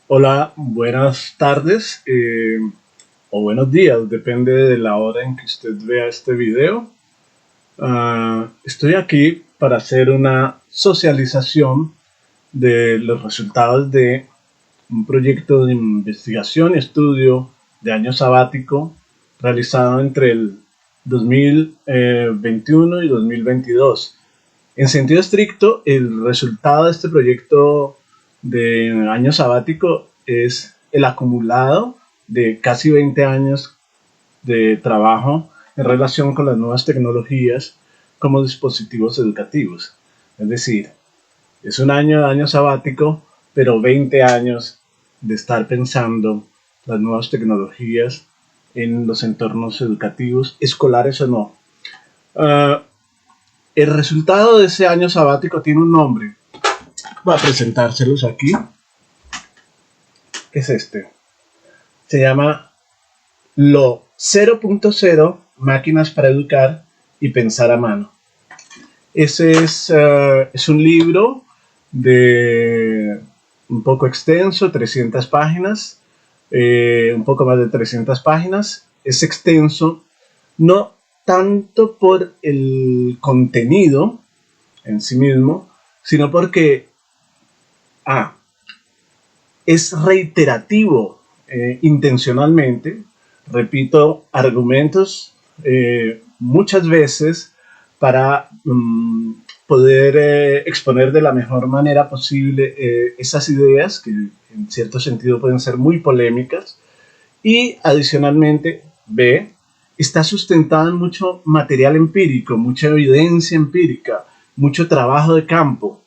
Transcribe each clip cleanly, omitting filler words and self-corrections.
Hola, buenas tardes o buenos días, depende de la hora en que usted vea este video. Estoy aquí para hacer una socialización de los resultados de un proyecto de investigación y estudio de año sabático realizado entre el 2021 y 2022. En sentido estricto, el resultado de este proyecto de año sabático es el acumulado de casi 20 años de trabajo en relación con las nuevas tecnologías como dispositivos educativos. Es decir, es un año de año sabático, pero 20 años de estar pensando las nuevas tecnologías en los entornos educativos, escolares o no. El resultado de ese año sabático tiene un nombre. Voy a presentárselos aquí. Es este. Se llama Lo 0.0 Máquinas para Educar y Pensar a Mano. Ese es un libro de un poco extenso, 300 páginas, un poco más de 300 páginas. Es extenso, no tanto por el contenido en sí mismo, sino porque es reiterativo intencionalmente, repito argumentos muchas veces para poder exponer de la mejor manera posible esas ideas que en cierto sentido pueden ser muy polémicas, y adicionalmente B, está sustentada en mucho material empírico, mucha evidencia empírica, mucho trabajo de campo.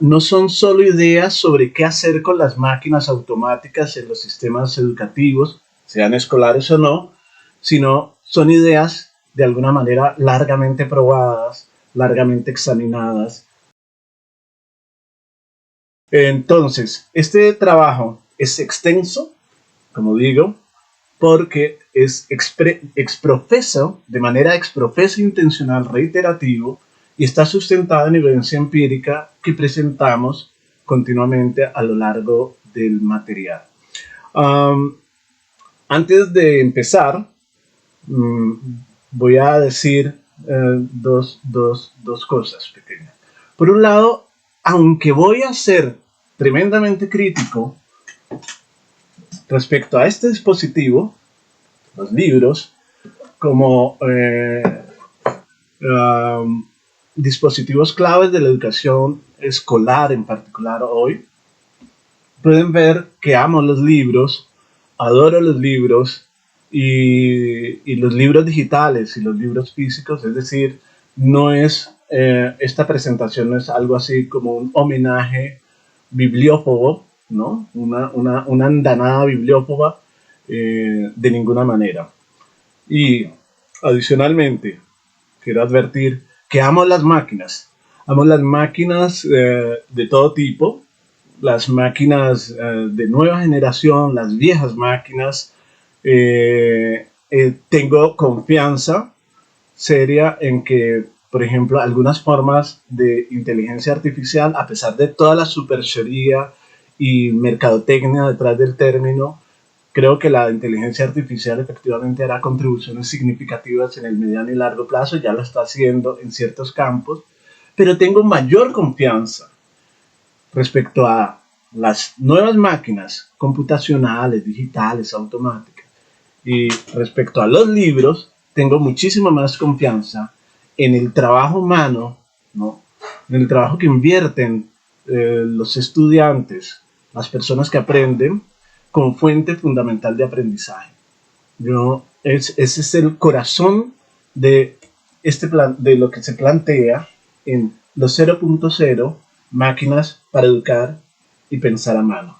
No son solo ideas sobre qué hacer con las máquinas automáticas en los sistemas educativos, sean escolares o no, sino son ideas de alguna manera largamente probadas, largamente examinadas. Entonces, este trabajo es extenso, como digo, porque es exprofeso, de manera exprofeso intencional reiterativo, y está sustentado en evidencia empírica que presentamos continuamente a lo largo del material. Um, Antes de empezar, voy a decir dos cosas pequeñas. Por un lado, aunque voy a ser tremendamente crítico respecto a este dispositivo, los libros, como dispositivos claves de la educación escolar en particular hoy, pueden ver que amo los libros, adoro los libros y los libros digitales y los libros físicos. Es decir, no es, esta presentación no es algo así como un homenaje bibliófobo, ¿no? Una andanada bibliófoba de ninguna manera. Y adicionalmente, quiero advertir que amo las máquinas. Amo las máquinas de todo tipo, las máquinas de nueva generación, las viejas máquinas. Tengo confianza seria en que, por ejemplo, algunas formas de inteligencia artificial, a pesar de toda la superchería y mercadotecnia detrás del término, creo que la inteligencia artificial efectivamente hará contribuciones significativas en el mediano y largo plazo, ya lo está haciendo en ciertos campos, pero tengo mayor confianza respecto a las nuevas máquinas computacionales, digitales, automáticas, y respecto a los libros, tengo muchísima más confianza en el trabajo humano, ¿no? En el trabajo que invierten los estudiantes, las personas que aprenden, como fuente fundamental de aprendizaje. Ese es el corazón de, de lo que se plantea en los 0.0 máquinas para educar y pensar a mano.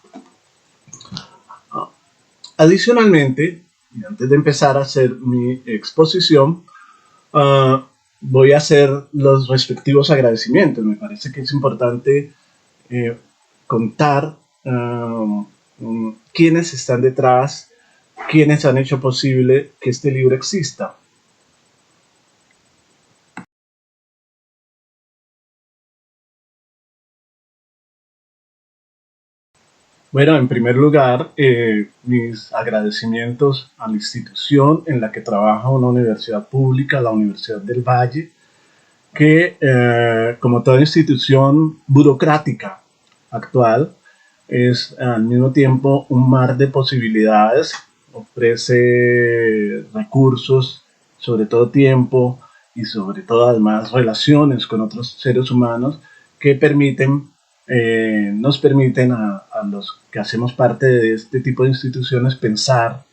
Adicionalmente, antes de empezar a hacer mi exposición, voy a hacer los respectivos agradecimientos. Me parece que es importante contar quiénes están detrás, quiénes han hecho posible que este libro exista. Bueno, en primer lugar, mis agradecimientos a la institución en la que trabaja, una universidad pública, la Universidad del Valle, que como toda institución burocrática actual, es al mismo tiempo un mar de posibilidades, ofrece recursos, sobre todo tiempo y sobre todo además relaciones con otros seres humanos que nos permiten a los que hacemos parte de este tipo de instituciones pensar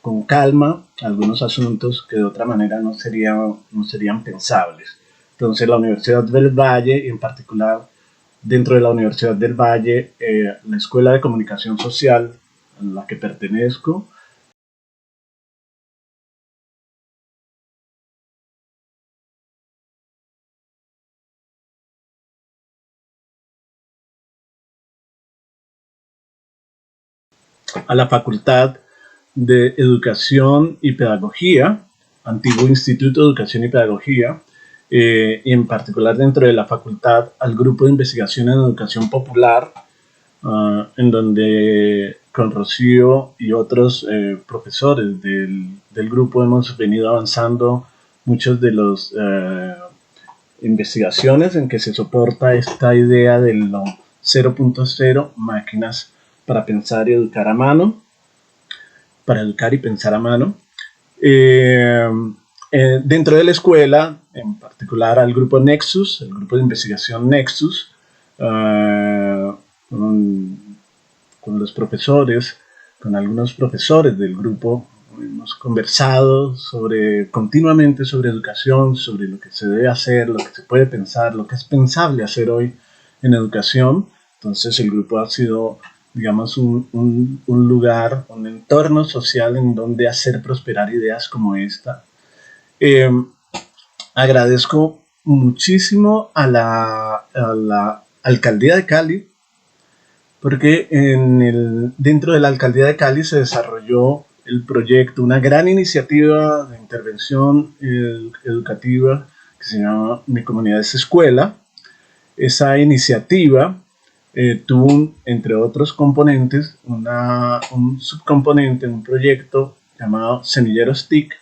con calma algunos asuntos que de otra manera no serían pensables. Entonces la Universidad del Valle, y en particular dentro de la Universidad del Valle, la Escuela de Comunicación Social a la que pertenezco, a la Facultad de Educación y Pedagogía, antiguo Instituto de Educación y Pedagogía, y en particular dentro de la facultad al Grupo de Investigación en Educación Popular, en donde con Rocío y otros profesores del grupo hemos venido avanzando muchos de los investigaciones en que se soporta esta idea de lo 0.0, máquinas para pensar y educar a mano, para educar y pensar a mano. Eh, Dentro de la escuela, en particular al grupo Nexus, el grupo de investigación Nexus, con, con los profesores, con algunos profesores del grupo, hemos conversado continuamente sobre educación, sobre lo que se debe hacer, lo que se puede pensar, lo que es pensable hacer hoy en educación. Entonces el grupo ha sido, digamos, un lugar, un entorno social en donde hacer prosperar ideas como esta. Eh, Agradezco muchísimo a la alcaldía de Cali, porque dentro de la alcaldía de Cali se desarrolló el proyecto, una gran iniciativa de intervención educativa que se llama Mi Comunidad es Escuela. Esa iniciativa tuvo, entre otros componentes, un subcomponente, un proyecto llamado Semilleros TIC,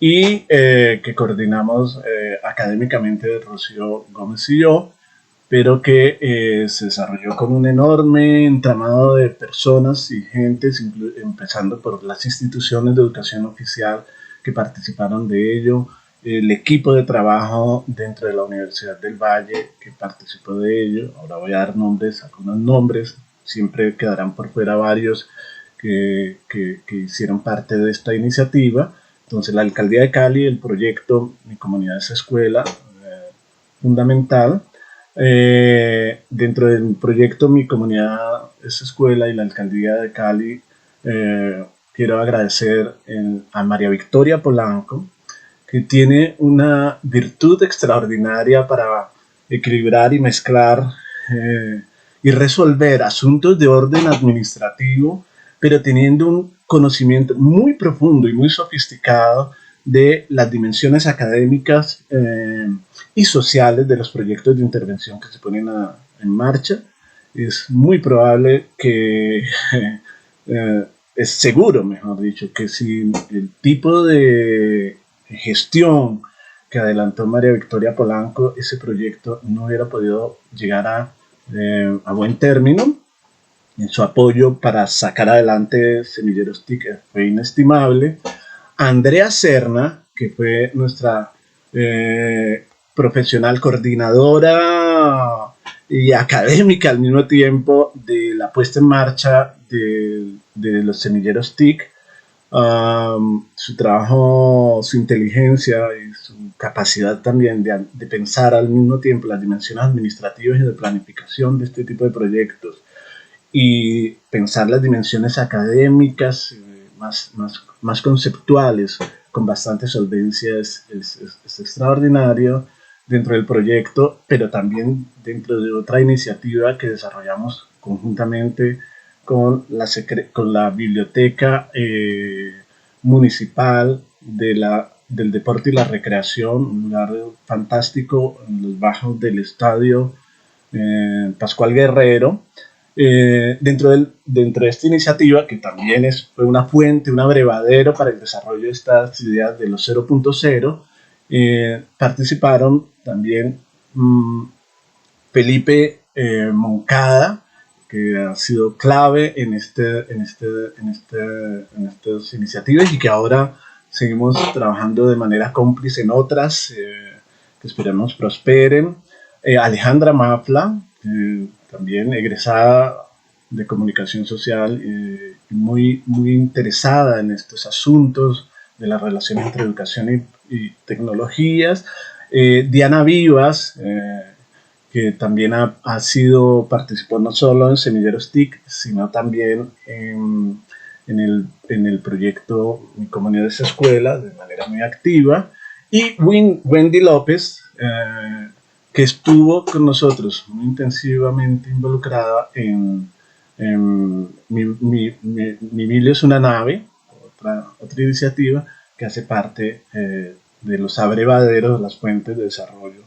y que coordinamos académicamente Rocío Gómez y yo, pero que se desarrolló con un enorme entramado de personas y gentes, empezando por las instituciones de educación oficial que participaron de ello, el equipo de trabajo dentro de la Universidad del Valle que participó de ello. Ahora voy a dar nombres, algunos nombres, siempre quedarán por fuera varios que hicieron parte de esta iniciativa. Entonces la Alcaldía de Cali, el proyecto Mi Comunidad es Escuela, fundamental. Dentro del proyecto Mi Comunidad es Escuela y la Alcaldía de Cali, quiero agradecer a María Victoria Polanco, que tiene una virtud extraordinaria para equilibrar y mezclar y resolver asuntos de orden administrativo, pero teniendo un conocimiento muy profundo y muy sofisticado de las dimensiones académicas y sociales de los proyectos de intervención que se ponen en marcha. Es muy probable que, es seguro, mejor dicho, que si el tipo de gestión que adelantó María Victoria Polanco, ese proyecto no hubiera podido llegar a buen término. En su apoyo para sacar adelante Semilleros TIC fue inestimable. Andrea Serna, que fue nuestra profesional coordinadora y académica al mismo tiempo de la puesta en marcha de los semilleros TIC. Su trabajo, su inteligencia y su capacidad también de pensar al mismo tiempo las dimensiones administrativas y de planificación de este tipo de proyectos y pensar las dimensiones académicas más conceptuales con bastante solvencia es extraordinario dentro del proyecto, pero también dentro de otra iniciativa que desarrollamos conjuntamente con la biblioteca municipal del deporte y la recreación, un lugar fantástico en los bajos del estadio Pascual Guerrero, Dentro de esta iniciativa, que también fue una fuente, un abrevadero para el desarrollo de estas ideas de los 0.0, participaron también Felipe Moncada, que ha sido clave en estas iniciativas y que ahora seguimos trabajando de manera cómplice en otras que esperemos prosperen. Alejandra Mafla, también egresada de comunicación social, muy interesada en estos asuntos de la relación entre educación y tecnologías. Diana Vivas, que también participó no solo en Semilleros TIC, sino también en el proyecto Mi Comunidad es Escuela, de manera muy activa. Y Wendy López, que estuvo con nosotros muy intensivamente involucrada en Mi Biblio es una nave, otra iniciativa que hace parte de los abrevaderos, las fuentes de desarrollo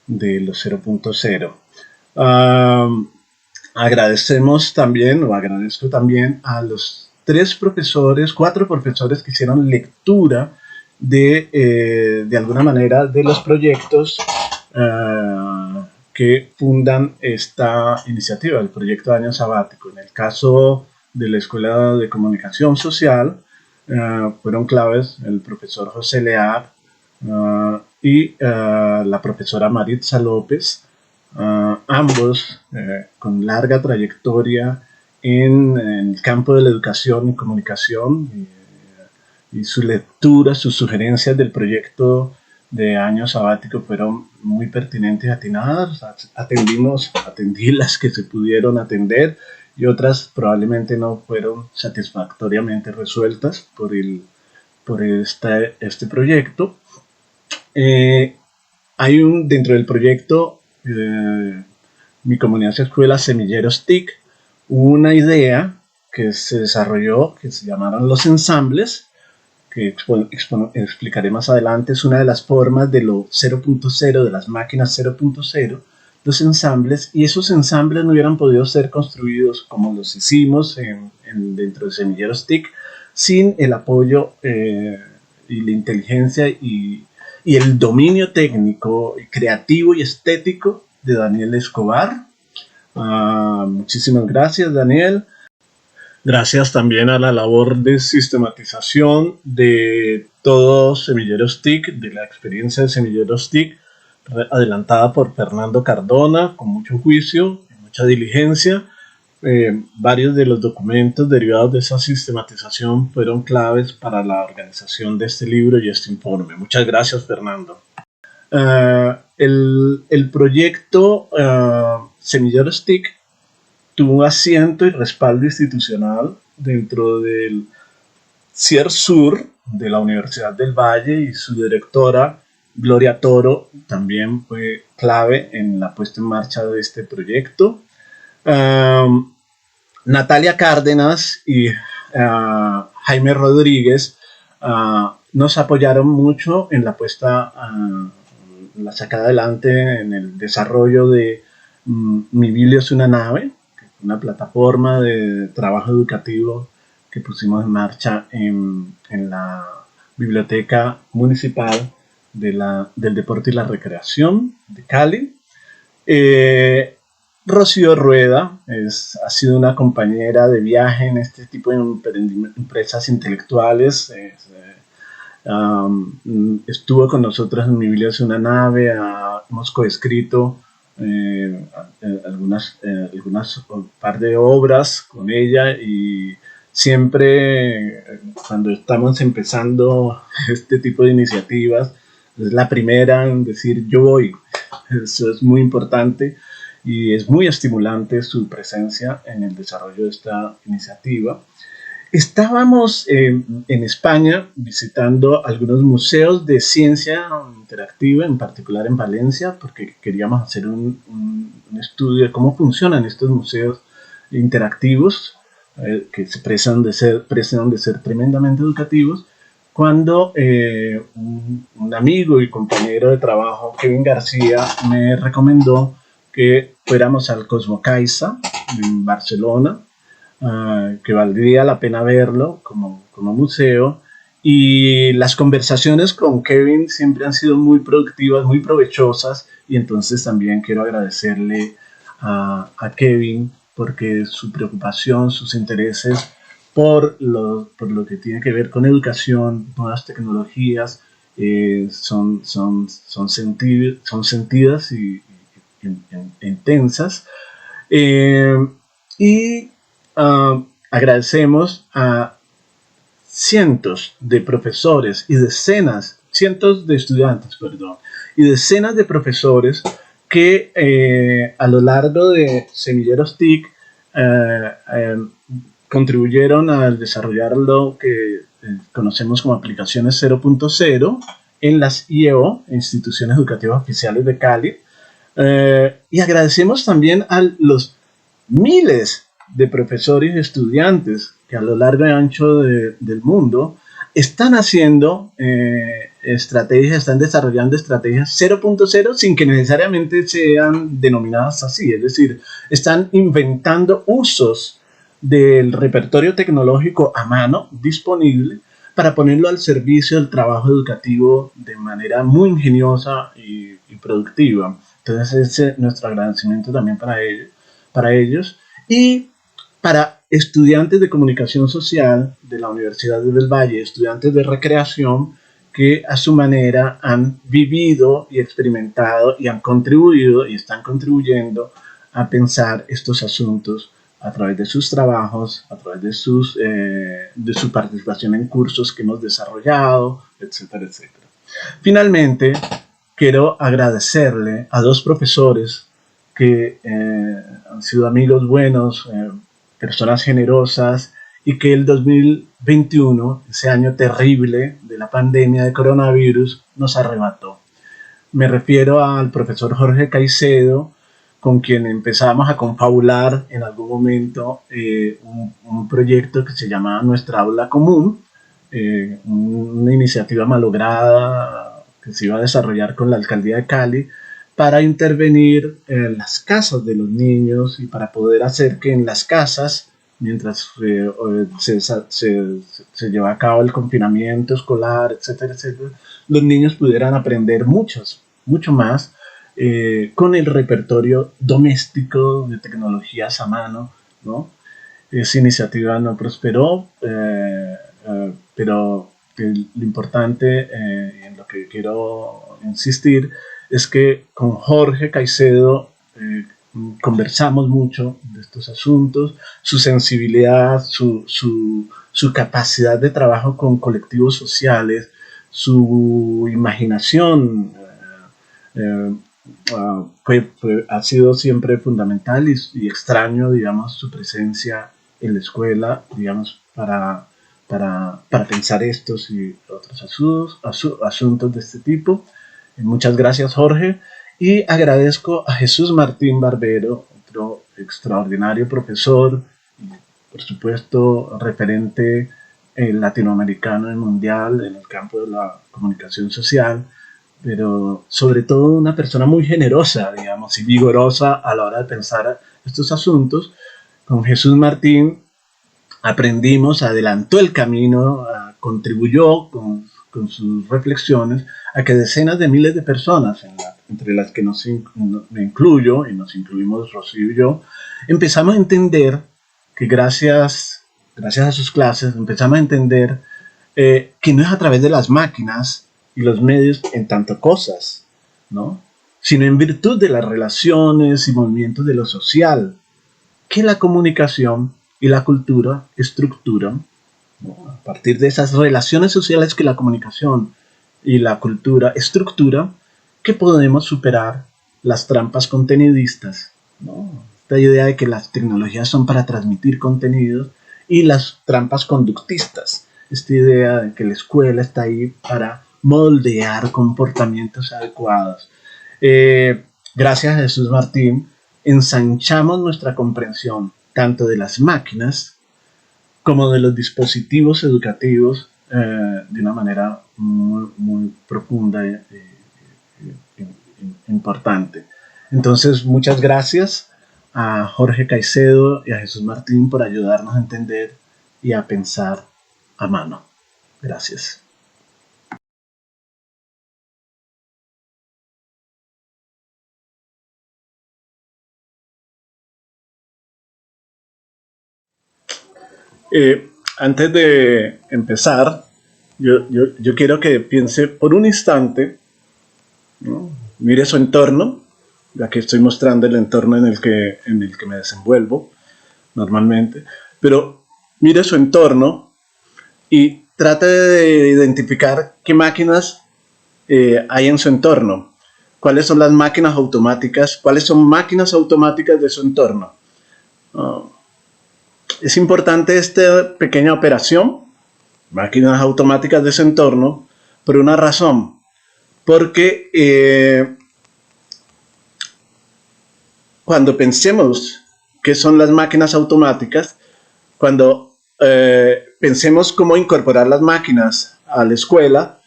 de los 0.0. Agradezco también a los 4 profesores que hicieron lectura de alguna manera de los proyectos que fundan esta iniciativa, el proyecto de año sabático. En el caso de la Escuela de Comunicación Social, fueron claves el profesor José Leab y la profesora Maritza López, ambos con larga trayectoria en el campo de la educación y comunicación, y su lectura, sus sugerencias del proyecto de año sabático fueron muy pertinentes y atinadas. Atendí las que se pudieron atender y otras probablemente no fueron satisfactoriamente resueltas por este proyecto. Hay dentro del proyecto Mi Comunidad es Escuela Semilleros TIC, una idea que se desarrolló que se llamaron los ensambles, que explicaré más adelante. Es una de las formas de lo 0.0, de las máquinas 0.0, los ensambles, y esos ensambles no hubieran podido ser construidos como los hicimos dentro de Semilleros TIC sin el apoyo y la inteligencia y el dominio técnico, creativo y estético de Daniel Escobar. Muchísimas gracias, Daniel. Gracias también a la labor de sistematización de todos Semilleros TIC, de la experiencia de Semilleros TIC, adelantada por Fernando Cardona, con mucho juicio y mucha diligencia. Varios de los documentos derivados de esa sistematización fueron claves para la organización de este libro y este informe. Muchas gracias, Fernando. El proyecto Semilleros TIC tuvo asiento y respaldo institucional dentro del CIERSUR de la Universidad del Valle, y su directora Gloria Toro también fue clave en la puesta en marcha de este proyecto. Natalia Cárdenas y Jaime Rodríguez nos apoyaron mucho en la la sacada adelante en el desarrollo de Mi Biblio es una nave, una plataforma de trabajo educativo que pusimos en marcha en la Biblioteca Municipal del Deporte y la Recreación de Cali. Rocío Rueda ha sido una compañera de viaje en este tipo de empresas intelectuales. Estuvo con nosotros en Mi Biblio es una nave. Hemos coescrito algunas par de obras con ella, y siempre cuando estamos empezando este tipo de iniciativas es la primera en decir yo voy. Eso es muy importante y es muy estimulante su presencia en el desarrollo de esta iniciativa. Estábamos en España visitando algunos museos de ciencia interactiva, en particular en Valencia, porque queríamos hacer un estudio de cómo funcionan estos museos interactivos que se precian de ser tremendamente educativos, cuando un amigo y compañero de trabajo, Kevin García, me recomendó que fuéramos al Cosmo Caixa, en Barcelona, que valdría la pena verlo como museo. Y las conversaciones con Kevin siempre han sido muy productivas, muy provechosas, y entonces también quiero agradecerle a Kevin porque su preocupación, sus intereses por lo que tiene que ver con educación, nuevas tecnologías, son sentidas y intensas. Eh, y agradecemos a cientos de profesores y decenas, cientos de estudiantes, perdón, y decenas de profesores que a lo largo de Semilleros TIC eh, eh, contribuyeron al desarrollar lo que conocemos como aplicaciones 0.0 en las IEO, Instituciones Educativas Oficiales de Cali. Y agradecemos también a los miles de profesores y estudiantes que a lo largo y ancho del mundo están haciendo estrategias, están desarrollando estrategias 0.0 sin que necesariamente sean denominadas así, es decir, están inventando usos del repertorio tecnológico a mano disponible para ponerlo al servicio del trabajo educativo de manera muy ingeniosa y productiva. Entonces ese es nuestro agradecimiento también para ellos y para estudiantes de comunicación social de la Universidad del Valle, estudiantes de recreación que a su manera han vivido y experimentado y han contribuido y están contribuyendo a pensar estos asuntos a través de sus trabajos, a través de su participación en cursos que hemos desarrollado, etcétera, etcétera. Finalmente, quiero agradecerle a dos profesores que han sido amigos buenos, personas generosas, y que el 2021, ese año terrible de la pandemia de coronavirus, nos arrebató. Me refiero al profesor Jorge Caicedo, con quien empezamos a confabular en algún momento un proyecto que se llamaba Nuestra Aula Común, una iniciativa malograda que se iba a desarrollar con la Alcaldía de Cali para intervenir en las casas de los niños y para poder hacer que en las casas, mientras se lleva a cabo el confinamiento escolar, etcétera, etcétera, los niños pudieran aprender mucho más con el repertorio doméstico de tecnologías a mano, ¿no? Esa iniciativa no prosperó, pero lo importante en lo que quiero insistir es que con Jorge Caicedo conversamos mucho de estos asuntos, su sensibilidad, su capacidad de trabajo con colectivos sociales, su imaginación eh, ha sido siempre fundamental y extraño, digamos, su presencia en la escuela, digamos, para pensar estos y otros asuntos de este tipo. Muchas gracias, Jorge, y agradezco a Jesús Martín Barbero, otro extraordinario profesor, por supuesto, referente latinoamericano y mundial en el campo de la comunicación social, pero sobre todo una persona muy generosa, digamos, y vigorosa a la hora de pensar estos asuntos. Con Jesús Martín aprendimos, adelantó el camino, contribuyó con sus reflexiones a que decenas de miles de personas, entre las que me incluyo, y nos incluimos Rocío y yo, empezamos a entender que gracias a sus clases, empezamos a entender que no es a través de las máquinas y los medios en tanto cosas, ¿no? Sino en virtud de las relaciones y movimientos de lo social, que la comunicación y la cultura estructuran, ¿no? A partir de esas relaciones sociales que la comunicación y la cultura estructuran, que podemos superar las trampas contenidistas, ¿no? Esta idea de que las tecnologías son para transmitir contenidos y las trampas conductistas, esta idea de que la escuela está ahí para moldear comportamientos adecuados. Gracias a Jesús Martín, ensanchamos nuestra comprensión tanto de las máquinas como de los dispositivos educativos de una manera muy profunda importante. Entonces, muchas gracias a Jorge Caicedo y a Jesús Martín por ayudarnos a entender y a pensar a mano. Gracias. Antes de empezar, yo quiero que piense por un instante, ¿no? Mire su entorno, ya que estoy mostrando el entorno en el que me desenvuelvo normalmente, pero mire su entorno y trate de identificar qué máquinas hay en su entorno, cuáles son las máquinas automáticas, cuáles son máquinas automáticas de su entorno. Uh, es importante esta pequeña operación, máquinas automáticas de su entorno, por una razón, porque cuando pensemos qué son las máquinas automáticas, cuando pensemos cómo incorporar las máquinas a la escuela,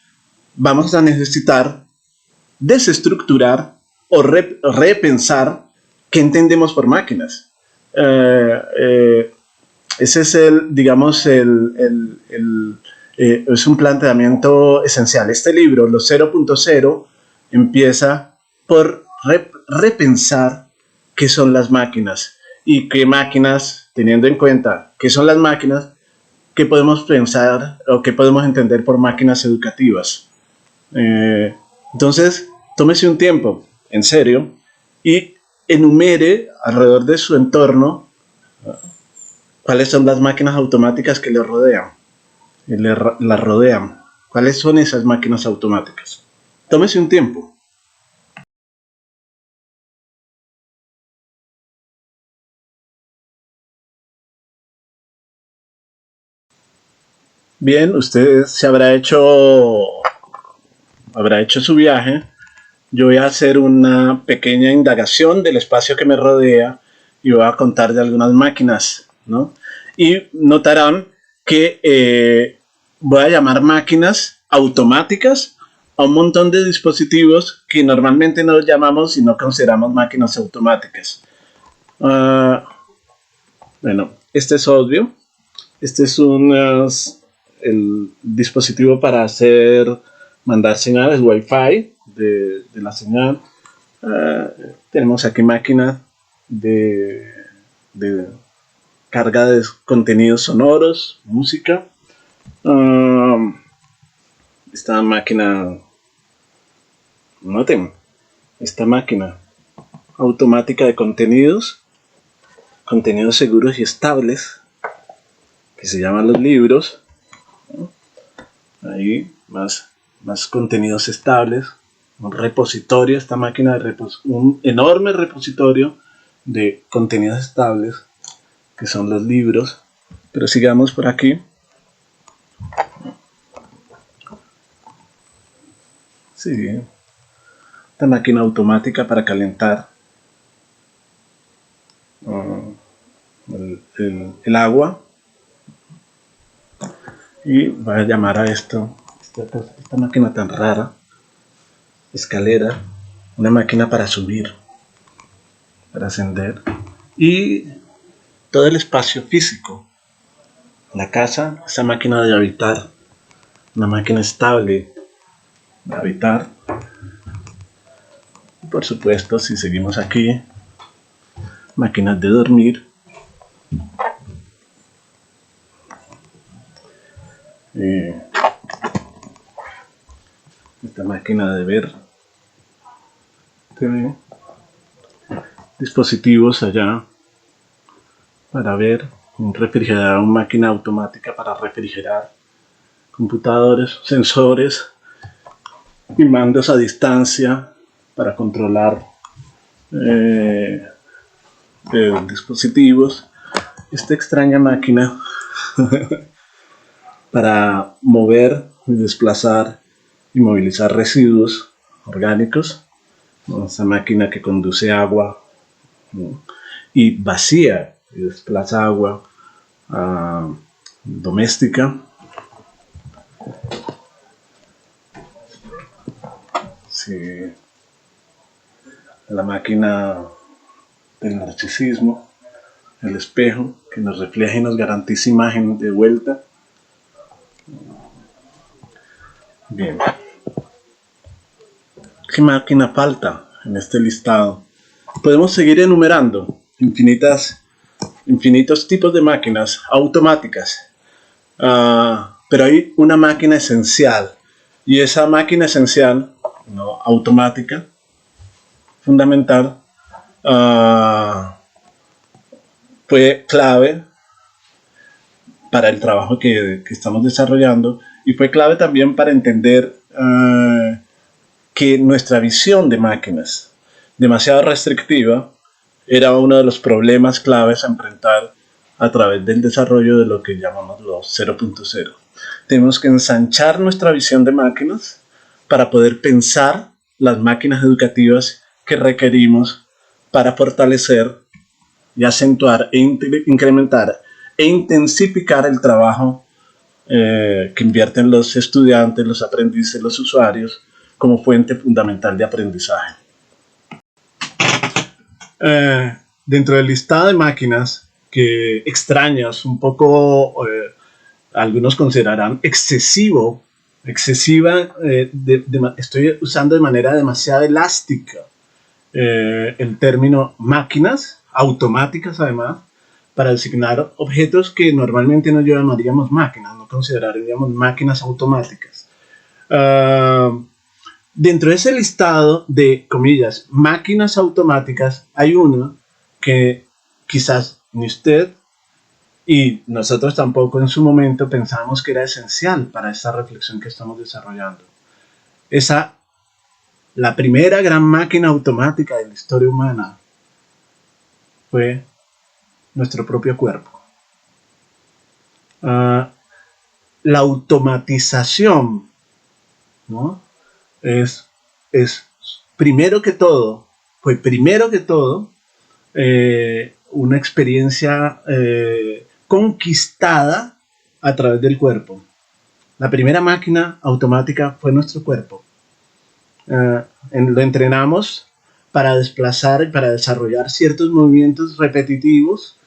vamos a necesitar desestructurar o repensar qué entendemos por máquinas. Ese es digamos, es un planteamiento esencial. Este libro, Los 0.0, empieza por repensar qué son las máquinas y qué máquinas, teniendo en cuenta qué son las máquinas, qué podemos pensar o qué podemos entender por máquinas educativas. Entonces, tómese un tiempo, en serio, y enumere alrededor de su entorno cuáles son las máquinas automáticas que le rodean, la rodean. ¿Cuáles son esas máquinas automáticas? Tómese un tiempo. Bien, usted se habrá hecho su viaje. Yo voy a hacer una pequeña indagación del espacio que me rodea y voy a contar de algunas máquinas, ¿no? Y notarán que voy a llamar máquinas automáticas a un montón de dispositivos que normalmente no llamamos y no consideramos máquinas automáticas. Bueno, este es obvio. Este es el dispositivo para mandar señales Wi-Fi de la señal. Tenemos aquí máquinas de carga de contenidos sonoros, música. Esta máquina, noten, esta máquina automática de contenidos seguros y estables, que se llaman los libros. Ahí más contenidos estables, un repositorio, esta máquina un enorme repositorio de contenidos estables, que son los libros. Pero sigamos por aquí. Sí, esta máquina automática para calentar el agua. Y voy a llamar a esta máquina tan rara, escalera, una máquina para subir, para ascender. Y todo el espacio físico, la casa, esa máquina de habitar, una máquina estable de habitar. Y por supuesto, si seguimos aquí, máquinas de dormir. Esta máquina de ver TV, dispositivos allá para ver, un refrigerador, una máquina automática para refrigerar, computadores, sensores y mandos a distancia para controlar dispositivos. Esta extraña máquina para mover y desplazar y movilizar residuos orgánicos. Esta máquina que conduce agua, ¿no? Y vacía y desplaza agua doméstica. Sí. La máquina del narcisismo, el espejo que nos refleja y nos garantiza imagen de vuelta. Bien. ¿Qué máquina falta en este listado? Podemos seguir enumerando infinitos tipos de máquinas automáticas, pero hay una máquina esencial, y esa máquina esencial, ¿no?, automática, fundamental, fue clave para el trabajo que estamos desarrollando, y fue clave también para entender que nuestra visión de máquinas, demasiado restrictiva, era uno de los problemas claves a enfrentar a través del desarrollo de lo que llamamos los 0.0. Tenemos que ensanchar nuestra visión de máquinas para poder pensar las máquinas educativas que requerimos para fortalecer y acentuar e incrementar e intensificar el trabajo que invierten los estudiantes, los aprendices, los usuarios como fuente fundamental de aprendizaje. Dentro del listado de máquinas que extrañas, un poco, algunos considerarán excesiva, estoy usando de manera demasiado elástica el término máquinas, automáticas además, para designar objetos que normalmente no llamaríamos máquinas, no consideraríamos máquinas automáticas. Dentro de ese listado de, comillas, máquinas automáticas, hay uno que quizás ni usted y nosotros tampoco en su momento pensábamos que era esencial para esta reflexión que estamos desarrollando. La primera gran máquina automática de la historia humana fue nuestro propio cuerpo. La automatización, ¿no?, es primero que todo, una experiencia conquistada a través del cuerpo. La primera máquina automática fue nuestro cuerpo. Lo entrenamos para desplazar y para desarrollar ciertos movimientos repetitivos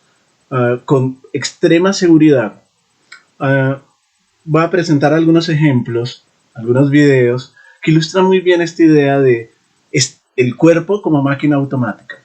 con extrema seguridad. Voy a presentar algunos ejemplos, algunos videos que ilustran muy bien esta idea de el cuerpo como máquina automática.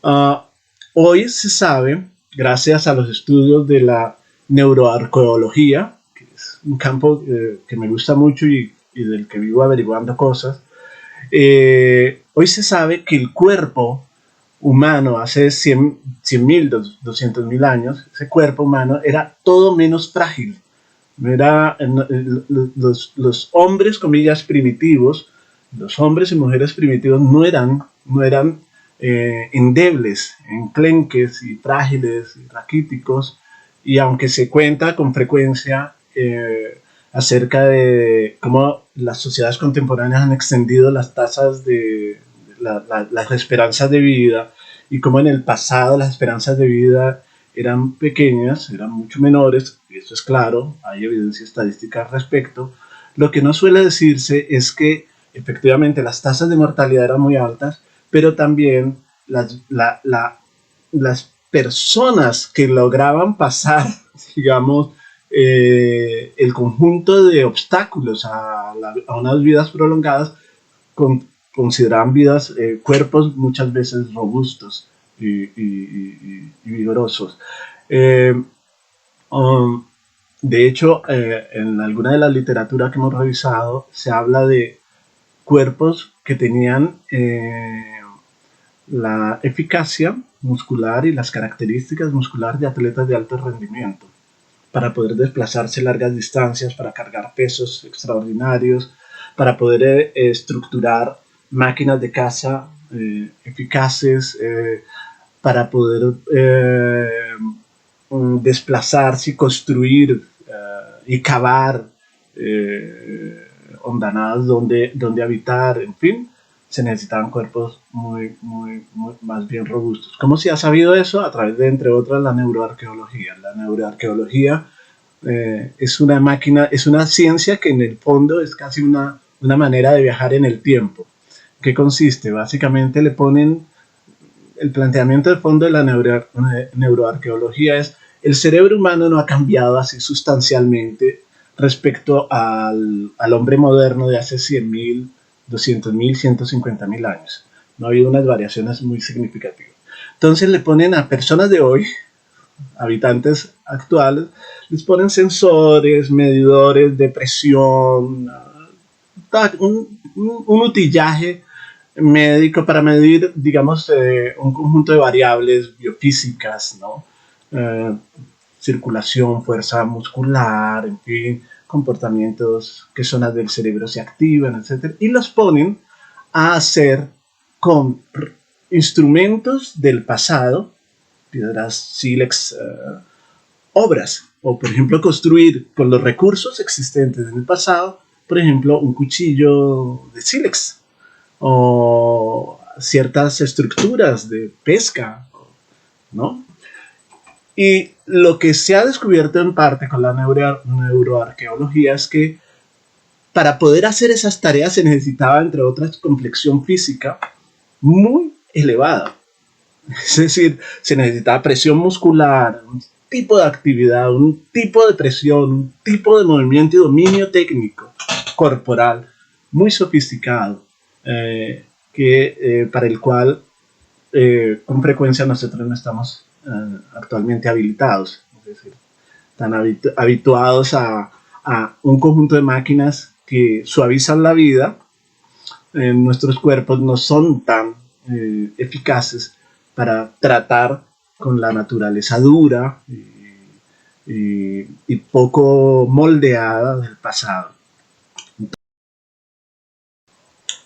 Uh, Hoy se sabe, gracias a los estudios de la neuroarqueología, que es un campo que me gusta mucho y del que vivo averiguando cosas, hoy se sabe que el cuerpo humano hace 100.000, 200.000 años, ese cuerpo humano era todo menos frágil. Era, los hombres, comillas, primitivos, los hombres y mujeres primitivos no eran endebles, enclenques y frágiles y raquíticos, y aunque se cuenta con frecuencia acerca de cómo las sociedades contemporáneas han extendido las tasas de las esperanzas de vida, y cómo en el pasado las esperanzas de vida eran pequeñas, eran mucho menores, y eso es claro, hay evidencia estadística al respecto. Lo que no suele decirse es que efectivamente las tasas de mortalidad eran muy altas, pero también las personas que lograban pasar, digamos, el conjunto de obstáculos a unas vidas prolongadas, consideraban vidas, cuerpos muchas veces robustos y vigorosos. Eh, um, de hecho, en alguna de la literatura que hemos revisado se habla de cuerpos que tenían la eficacia muscular y las características musculares de atletas de alto rendimiento para poder desplazarse largas distancias, para cargar pesos extraordinarios, para poder estructurar máquinas de caza eficaces, para poder desplazarse y construir y cavar hondanadas donde habitar, en fin, se necesitaban cuerpos muy más bien robustos. ¿Cómo se ha sabido eso? A través de, entre otras, la neuroarqueología. La neuroarqueología es una máquina, es una ciencia que en el fondo es casi una manera de viajar en el tiempo. ¿Qué consiste? Básicamente le ponen, el planteamiento de fondo de la neuroarqueología es: el cerebro humano no ha cambiado así sustancialmente respecto al hombre moderno de hace 100.000, 200.000, 150.000 años. No ha habido unas variaciones muy significativas. Entonces le ponen a personas de hoy, habitantes actuales, les ponen sensores, medidores de presión, un utillaje médico para medir, digamos, un conjunto de variables biofísicas, ¿no? Circulación, fuerza muscular, en fin, comportamientos, qué zonas del cerebro se activan, etc. Y los ponen a hacer con instrumentos del pasado, piedras sílex, obras, o por ejemplo construir con los recursos existentes en el pasado, por ejemplo, un cuchillo de sílex, o ciertas estructuras de pesca, ¿no? Y lo que se ha descubierto en parte con la neuroarqueología es que para poder hacer esas tareas se necesitaba, entre otras, complexión física muy elevada. Es decir, se necesitaba presión muscular, un tipo de actividad, un tipo de presión, un tipo de movimiento y dominio técnico corporal muy sofisticado, para el cual con frecuencia nosotros no estamos actualmente habilitados. Es decir, están habituados a un conjunto de máquinas que suavizan la vida. Nuestros cuerpos no son tan eficaces para tratar con la naturaleza dura y poco moldeada del pasado.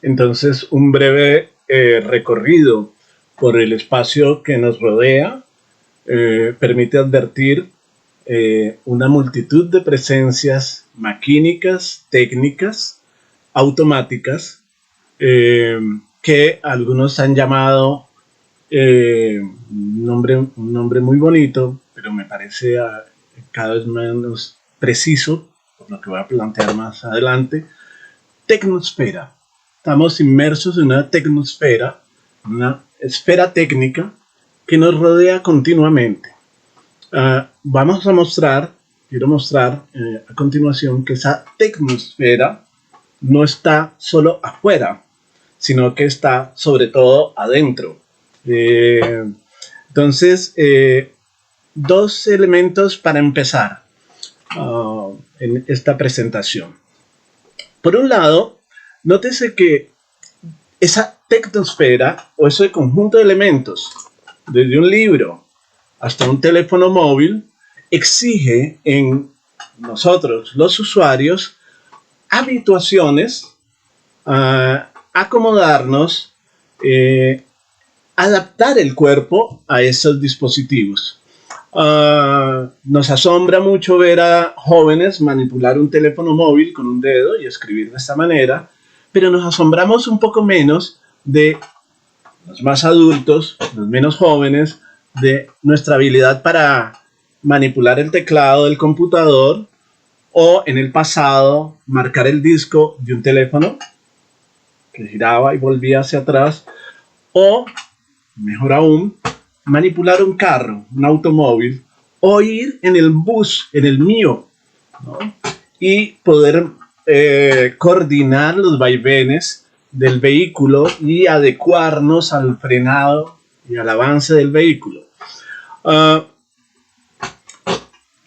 Entonces, un breve recorrido por el espacio que nos rodea permite advertir una multitud de presencias maquínicas, técnicas, automáticas, que algunos han llamado un nombre muy bonito, pero me parece cada vez menos preciso, por lo que voy a plantear más adelante: tecnosfera. Estamos inmersos en una tecnosfera, una esfera técnica que nos rodea continuamente. Quiero mostrar a continuación que esa tecnosfera no está solo afuera, sino que está sobre todo adentro. Eh, entonces, dos elementos para empezar en esta presentación. Por un lado, nótese que esa tecnosfera o ese conjunto de elementos, desde un libro hasta un teléfono móvil, exige en nosotros, los usuarios, habituaciones, acomodarnos, adaptar el cuerpo a esos dispositivos. Nos asombra mucho ver a jóvenes manipular un teléfono móvil con un dedo y escribir de esta manera, pero nos asombramos un poco menos de los más adultos, los menos jóvenes, de nuestra habilidad para manipular el teclado del computador o en el pasado marcar el disco de un teléfono que giraba y volvía hacia atrás, o mejor aún, manipular un carro, un automóvil, o ir en el bus, en el mío, ¿no? Y poder coordinar los vaivenes del vehículo y adecuarnos al frenado y al avance del vehículo.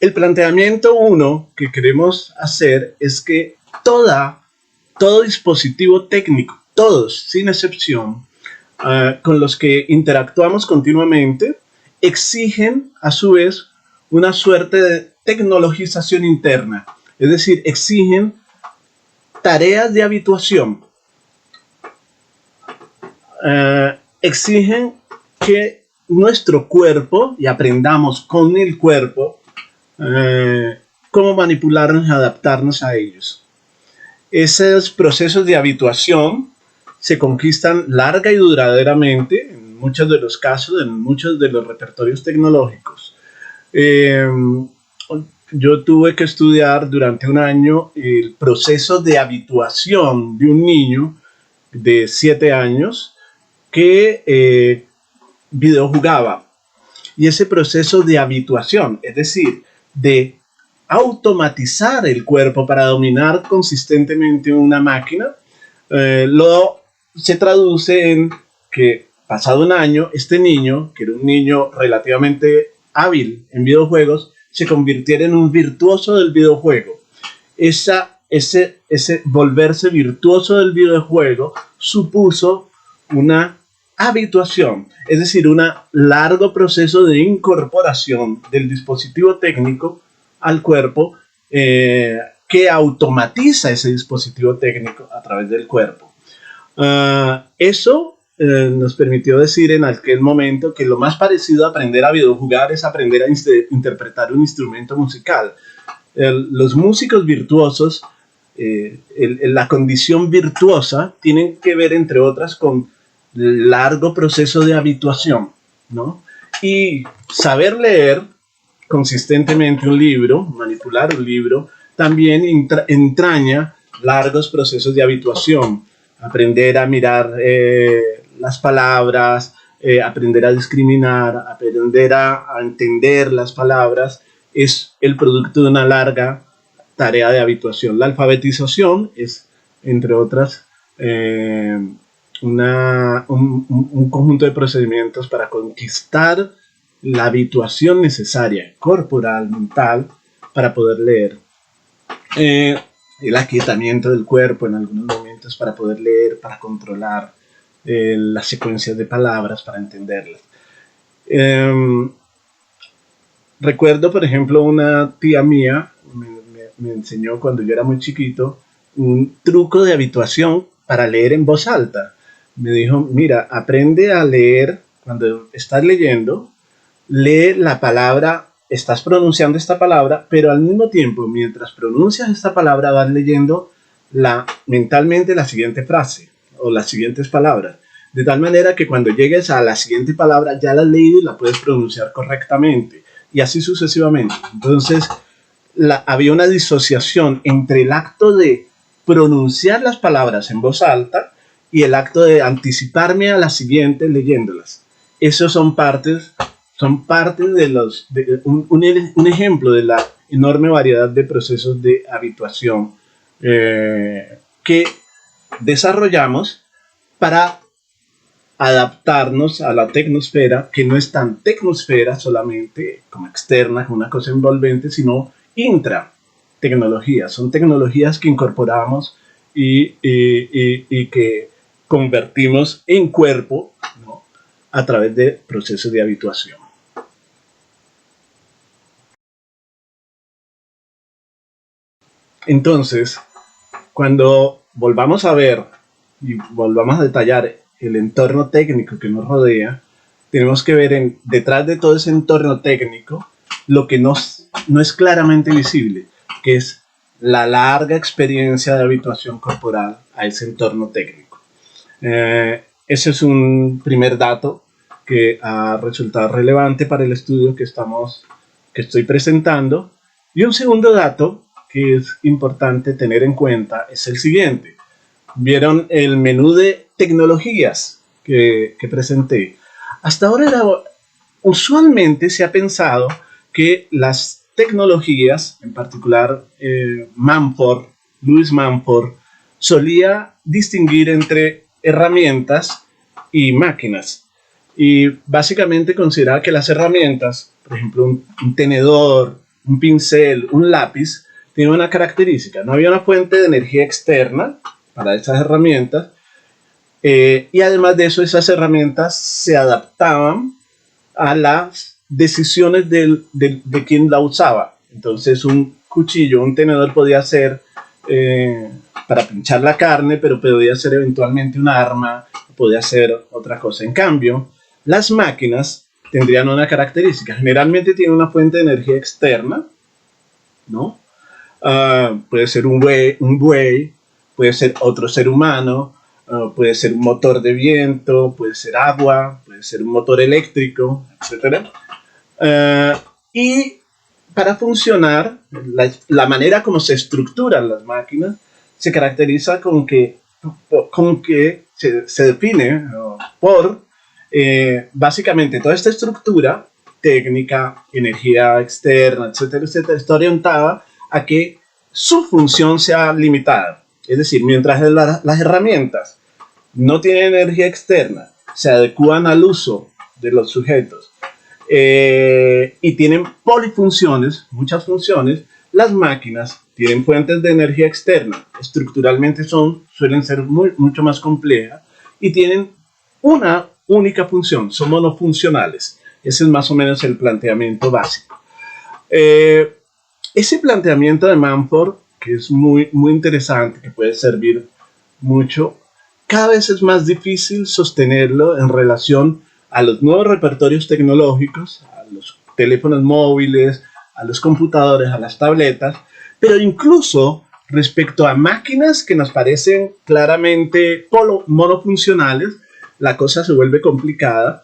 El planteamiento uno que queremos hacer es que todo dispositivo técnico, todos, sin excepción, con los que interactuamos continuamente, exigen a su vez una suerte de tecnologización interna, es decir, exigen tareas de habituación, exigen que nuestro cuerpo, y aprendamos con el cuerpo, cómo manipularnos y adaptarnos a ellos. Esos procesos de habituación se conquistan larga y duraderamente, en muchos de los casos, en muchos de los repertorios tecnológicos. Yo tuve que estudiar durante un año el proceso de habituación de un niño de 7 años que videojugaba. Y ese proceso de habituación, es decir, de automatizar el cuerpo para dominar consistentemente una máquina, se traduce en que pasado un año, este niño, que era un niño relativamente hábil en videojuegos, se convirtiera en un virtuoso del videojuego. Ese volverse virtuoso del videojuego supuso una habituación, es decir, un largo proceso de incorporación del dispositivo técnico al cuerpo que automatiza ese dispositivo técnico a través del cuerpo. Eso nos permitió decir en aquel momento que lo más parecido a aprender a videojugar es aprender a interpretar un instrumento musical. Los músicos virtuosos, la condición virtuosa, tienen que ver, entre otras, con largo proceso de habituación, ¿no? Y saber leer consistentemente un libro, manipular un libro, también entraña largos procesos de habituación. Aprender a mirar las palabras, aprender a discriminar, aprender a entender las palabras, es el producto de una larga tarea de habituación. La alfabetización es, entre otras, un conjunto de procedimientos para conquistar la habituación necesaria, corporal, mental, para poder leer. El aquietamiento del cuerpo en algunos momentos para poder leer, para controlar las secuencias de palabras, para entenderlas. Recuerdo, por ejemplo, una tía mía me enseñó cuando yo era muy chiquito un truco de habituación para leer en voz alta. Me dijo, mira, aprende a leer cuando estás leyendo, lee la palabra, estás pronunciando esta palabra, pero al mismo tiempo, mientras pronuncias esta palabra, vas leyendo mentalmente la siguiente frase o las siguientes palabras. De tal manera que cuando llegues a la siguiente palabra, ya la has leído y la puedes pronunciar correctamente. Y así sucesivamente. Entonces, había una disociación entre el acto de pronunciar las palabras en voz alta y el acto de anticiparme a la siguiente leyéndolas. Esos son partes de un ejemplo de la enorme variedad de procesos de habituación que desarrollamos para adaptarnos a la tecnosfera, que no es tan tecnosfera solamente como externa, como una cosa envolvente, sino intra tecnologías. Son tecnologías que incorporamos y que convertimos en cuerpo, ¿no?, a través de procesos de habituación. Entonces, cuando volvamos a ver y volvamos a detallar el entorno técnico que nos rodea, tenemos que ver detrás de todo ese entorno técnico lo que no es claramente visible, que es la larga experiencia de habituación corporal a ese entorno técnico. Ese es un primer dato que ha resultado relevante para el estudio que estoy presentando. Y un segundo dato que es importante tener en cuenta es el siguiente. Vieron el menú de tecnologías que presenté. Hasta ahora usualmente se ha pensado que las tecnologías, en particular Louis Mumford, solía distinguir entre herramientas y máquinas. Y básicamente consideraba que las herramientas, por ejemplo, un tenedor, un pincel, un lápiz, tienen una característica. No había una fuente de energía externa para esas herramientas, y además de eso, esas herramientas se adaptaban a las decisiones de quien la usaba. Entonces un cuchillo, un tenedor podía ser para pinchar la carne, pero podía ser eventualmente un arma, podía ser otra cosa. En cambio, las máquinas tendrían una característica. Generalmente tienen una fuente de energía externa, ¿no? Puede ser un buey, puede ser otro ser humano, puede ser un motor de viento, puede ser agua, puede ser un motor eléctrico, etc. Y para funcionar, la manera como se estructuran las máquinas se caracteriza con que se define por básicamente toda esta estructura técnica, energía externa, etcétera, etcétera, está orientada a que su función sea limitada. Es decir, mientras las herramientas no tienen energía externa, se adecuan al uso de los sujetos y tienen polifunciones, muchas funciones, las máquinas tienen fuentes de energía externa, estructuralmente suelen ser mucho más complejas y tienen una única función, son monofuncionales. Ese es más o menos el planteamiento básico. Ese planteamiento de Mumford, que es muy, muy interesante, que puede servir mucho, cada vez es más difícil sostenerlo en relación a los nuevos repertorios tecnológicos, a los teléfonos móviles, a los computadores, a las tabletas, pero incluso respecto a máquinas que nos parecen claramente monofuncionales, la cosa se vuelve complicada,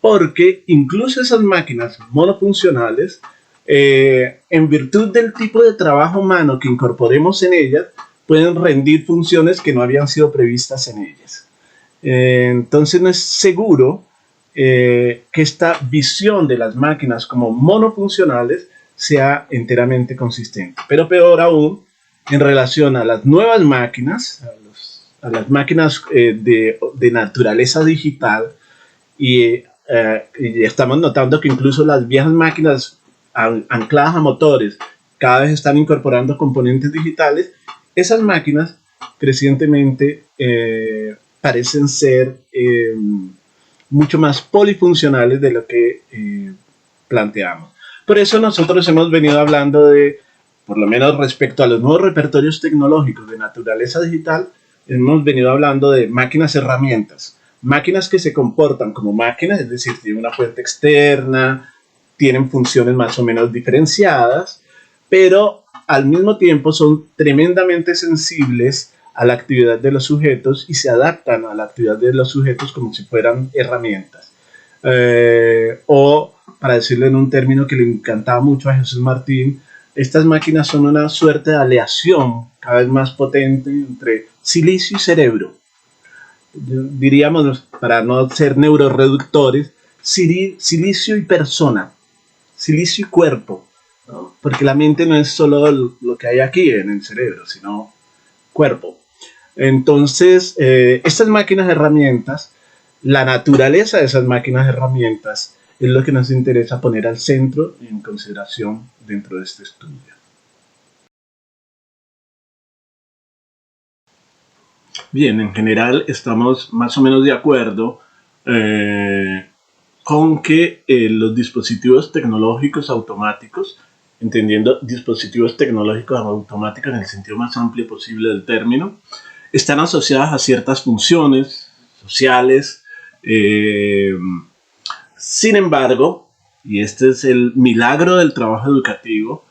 porque incluso esas máquinas monofuncionales, en virtud del tipo de trabajo humano que incorporemos en ellas, pueden rendir funciones que no habían sido previstas en ellas. Entonces no es seguro que esta visión de las máquinas como monofuncionales sea enteramente consistente. Pero peor aún, en relación a las nuevas máquinas, a las máquinas de naturaleza digital, y estamos notando que incluso las viejas máquinas ancladas a motores cada vez están incorporando componentes digitales. Esas máquinas crecientemente parecen ser mucho más polifuncionales de lo que planteamos. Por eso nosotros hemos venido hablando de, por lo menos respecto a los nuevos repertorios tecnológicos de naturaleza digital, hemos venido hablando de máquinas herramientas. Máquinas que se comportan como máquinas, es decir, tienen una fuente externa, tienen funciones más o menos diferenciadas, pero al mismo tiempo son tremendamente sensibles a la actividad de los sujetos y se adaptan a la actividad de los sujetos como si fueran herramientas. O, para decirlo en un término que le encantaba mucho a Jesús Martín, estas máquinas son una suerte de aleación cada vez más potente entre silicio y cerebro. Diríamos, para no ser neuroreductores, silicio y persona, silicio y cuerpo, ¿no? Porque la mente no es solo lo que hay aquí en el cerebro, sino cuerpo. Entonces, estas máquinas herramientas la naturaleza de esas máquinas herramientas es lo que nos interesa poner al centro y en consideración dentro de este estudio. Bien, en general estamos más o menos de acuerdo con que los dispositivos tecnológicos automáticos, entendiendo dispositivos tecnológicos automáticos en el sentido más amplio posible del término, están asociadas a ciertas funciones sociales. Sin embargo, y este es el milagro del trabajo educativo,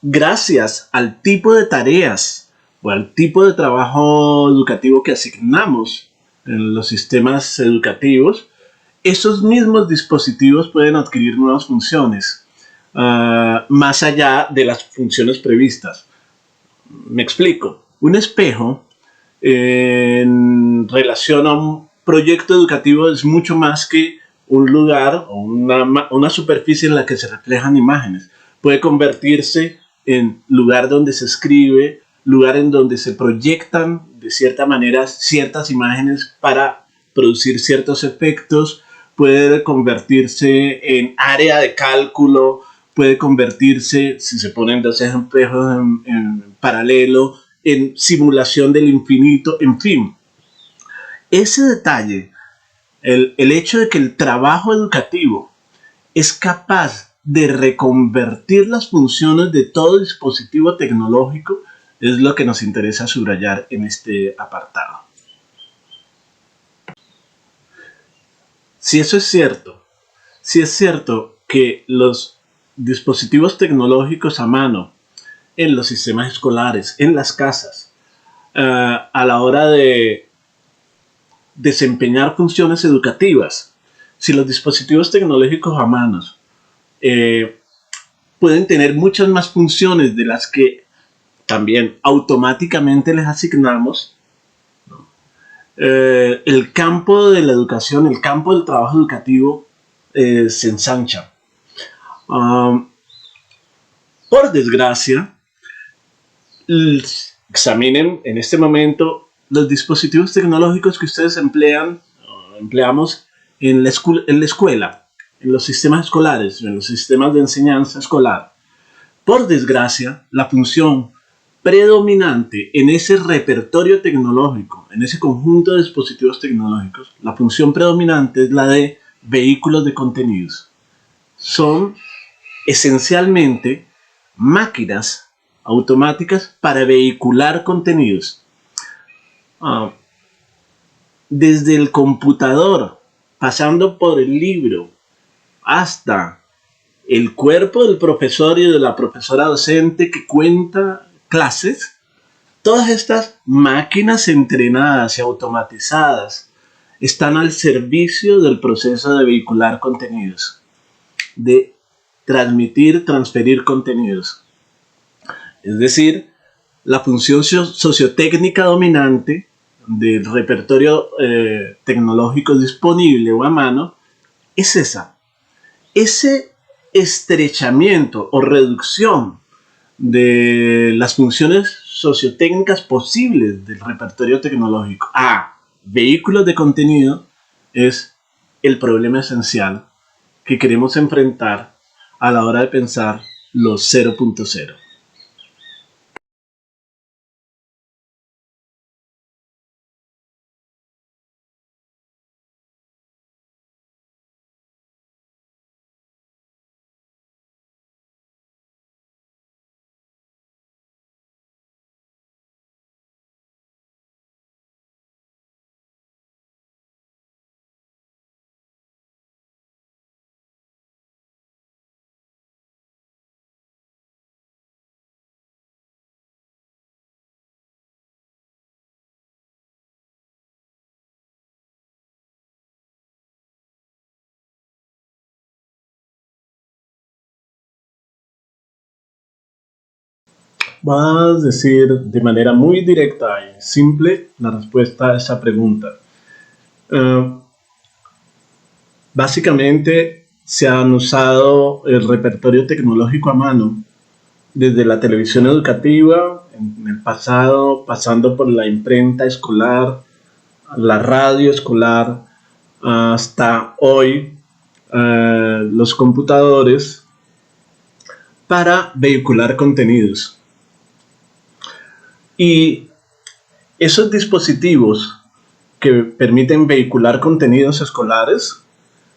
gracias al tipo de tareas o al tipo de trabajo educativo que asignamos en los sistemas educativos, esos mismos dispositivos pueden adquirir nuevas funciones, más allá de las funciones previstas. Me explico. Un espejo en relación a un proyecto educativo es mucho más que un lugar o una superficie en la que se reflejan imágenes. Puede convertirse en lugar donde se escribe, lugar en donde se proyectan de cierta manera ciertas imágenes para producir ciertos efectos, puede convertirse en área de cálculo, puede convertirse, si se ponen dos espejos en paralelo, en simulación del infinito, en fin. Ese detalle, el hecho de que el trabajo educativo es capaz de reconvertir las funciones de todo dispositivo tecnológico, es lo que nos interesa subrayar en este apartado. Si eso es cierto, si es cierto que los dispositivos tecnológicos a mano en los sistemas escolares, en las casas, a la hora de desempeñar funciones educativas, si los dispositivos tecnológicos a manos pueden tener muchas más funciones de las que también automáticamente les asignamos, el campo de la educación, el campo del trabajo educativo se ensancha. Por desgracia, examinen en este momento los dispositivos tecnológicos que ustedes empleamos en la escuela, en los sistemas escolares, en los sistemas de enseñanza escolar. Por desgracia, la función predominante en ese repertorio tecnológico, en ese conjunto de dispositivos tecnológicos, la función predominante es la de vehículos de contenidos. Son esencialmente máquinas automáticas para vehicular contenidos. Desde el computador, pasando por el libro, hasta el cuerpo del profesor y de la profesora docente que cuenta clases, todas estas máquinas entrenadas y automatizadas están al servicio del proceso de vehicular contenidos, de transmitir, transferir contenidos. Es decir, la función sociotécnica dominante del repertorio tecnológico disponible o a mano es esa. Ese estrechamiento o reducción de las funciones sociotécnicas posibles del repertorio tecnológico a vehículos de contenido es el problema esencial que queremos enfrentar a la hora de pensar los 0.0. Vas a decir de manera muy directa y simple la respuesta a esa pregunta. Básicamente se han usado el repertorio tecnológico a mano desde la televisión educativa en el pasado, pasando por la imprenta escolar, la radio escolar, hasta hoy los computadores para vehicular contenidos. Y esos dispositivos que permiten vehicular contenidos escolares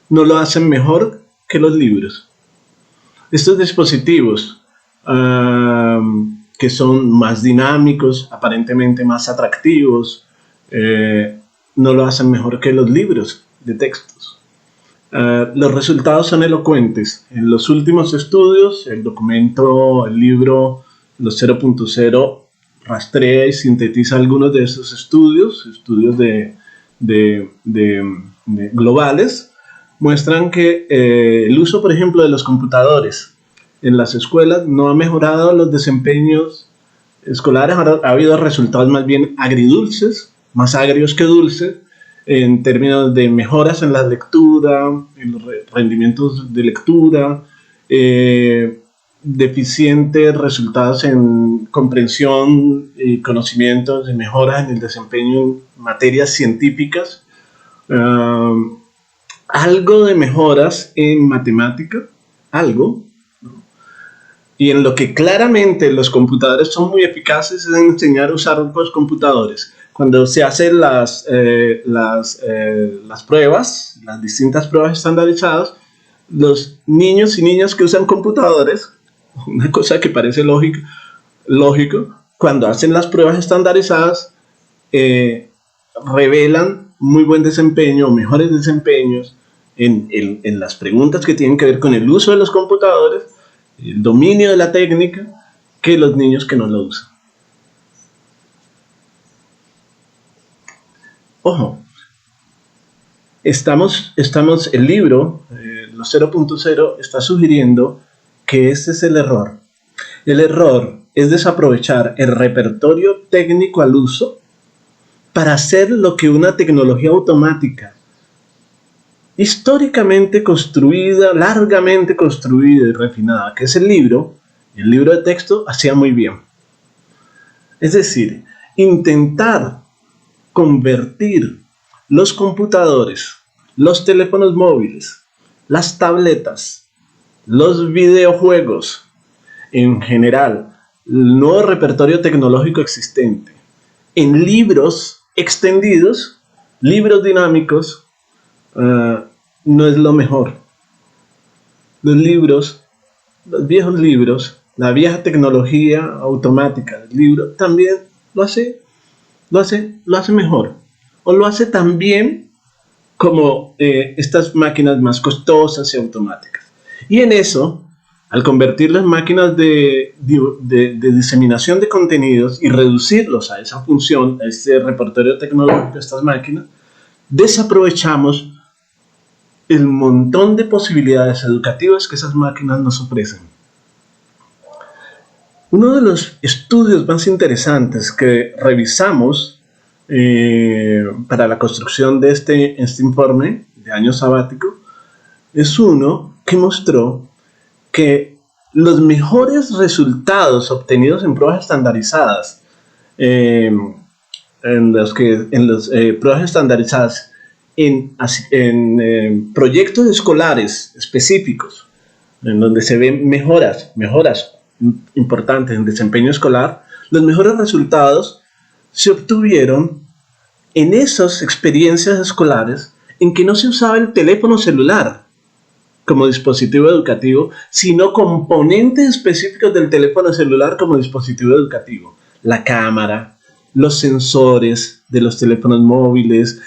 no lo hacen mejor que los libros. Estos dispositivos que son más dinámicos, aparentemente más atractivos, no lo hacen mejor que los libros de textos. Los resultados son elocuentes. En los últimos estudios, el libro Los 0.0 rastrea y sintetiza algunos de esos estudios globales, muestran que el uso, por ejemplo, de los computadores en las escuelas no ha mejorado los desempeños escolares. Ha habido resultados más bien agridulces, más agrios que dulces, en términos de mejoras en la lectura, en los rendimientos de lectura, deficientes resultados en comprensión y conocimientos, de mejoras en el desempeño en materias científicas, algo de mejoras en matemática, algo, ¿no? Y en lo que claramente los computadores son muy eficaces es en enseñar a usar los computadores. Cuando se hacen las pruebas, las distintas pruebas estandarizadas, los niños y niñas que usan computadores, una cosa que parece lógico, cuando hacen las pruebas estandarizadas, revelan muy buen desempeño, mejores desempeños en las preguntas que tienen que ver con el uso de los computadores, el dominio de la técnica, que los niños que no lo usan. Ojo, el libro, los 0.0, está sugiriendo que ese es el error. El error es desaprovechar el repertorio técnico al uso para hacer lo que una tecnología automática históricamente construida, largamente construida y refinada, que es el libro de texto, hacía muy bien. Es decir, intentar convertir los computadores, los teléfonos móviles, las tabletas, los videojuegos, en general, el nuevo repertorio tecnológico existente, en libros extendidos, libros dinámicos, no es lo mejor. Los viejos libros, la vieja tecnología automática del libro también lo hace mejor, o lo hace tan bien como estas máquinas más costosas y automáticas. Y en eso, al convertir las máquinas de diseminación de contenidos y reducirlos a esa función, a ese repertorio tecnológico de estas máquinas, desaprovechamos el montón de posibilidades educativas que esas máquinas nos ofrecen. Uno de los estudios más interesantes que revisamos para la construcción de este informe de año sabático es uno que mostró que los mejores resultados obtenidos en pruebas estandarizadas, pruebas estandarizadas en proyectos escolares específicos, en donde se ven mejoras importantes en desempeño escolar, los mejores resultados se obtuvieron en esas experiencias escolares en que no se usaba el teléfono celular como dispositivo educativo, sino componentes específicos del teléfono celular como dispositivo educativo. La cámara, los sensores de los teléfonos móviles,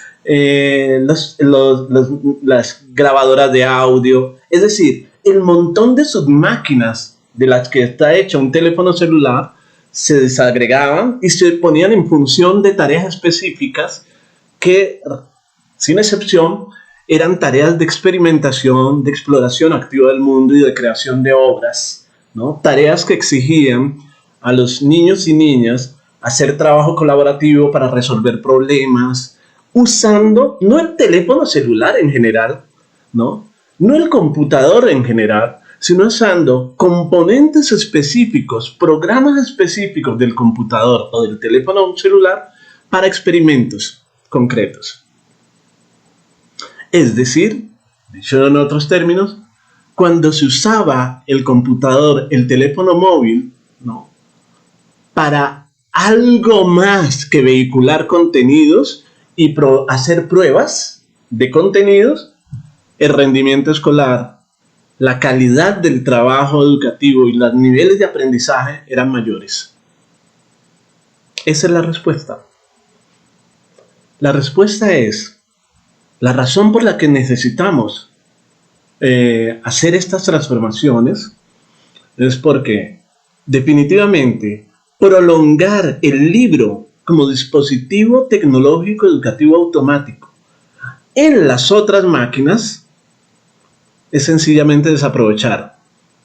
las grabadoras de audio, es decir, el montón de submáquinas de las que está hecho un teléfono celular se desagregaban y se ponían en función de tareas específicas que, sin excepción, eran tareas de experimentación, de exploración activa del mundo y de creación de obras, ¿no? Tareas que exigían a los niños y niñas hacer trabajo colaborativo para resolver problemas, usando no el teléfono celular en general, no el computador en general, sino usando componentes específicos, programas específicos del computador o del teléfono celular para experimentos. concretos. Es decir, dicho en otros términos, cuando se usaba el computador, el teléfono móvil, ¿no?, para algo más que vehicular contenidos y hacer pruebas de contenidos, el rendimiento escolar, la calidad del trabajo educativo y los niveles de aprendizaje eran mayores. Esa es la respuesta. La respuesta es, la razón por la que necesitamos hacer estas transformaciones es porque definitivamente prolongar el libro como dispositivo tecnológico educativo automático en las otras máquinas es sencillamente desaprovechar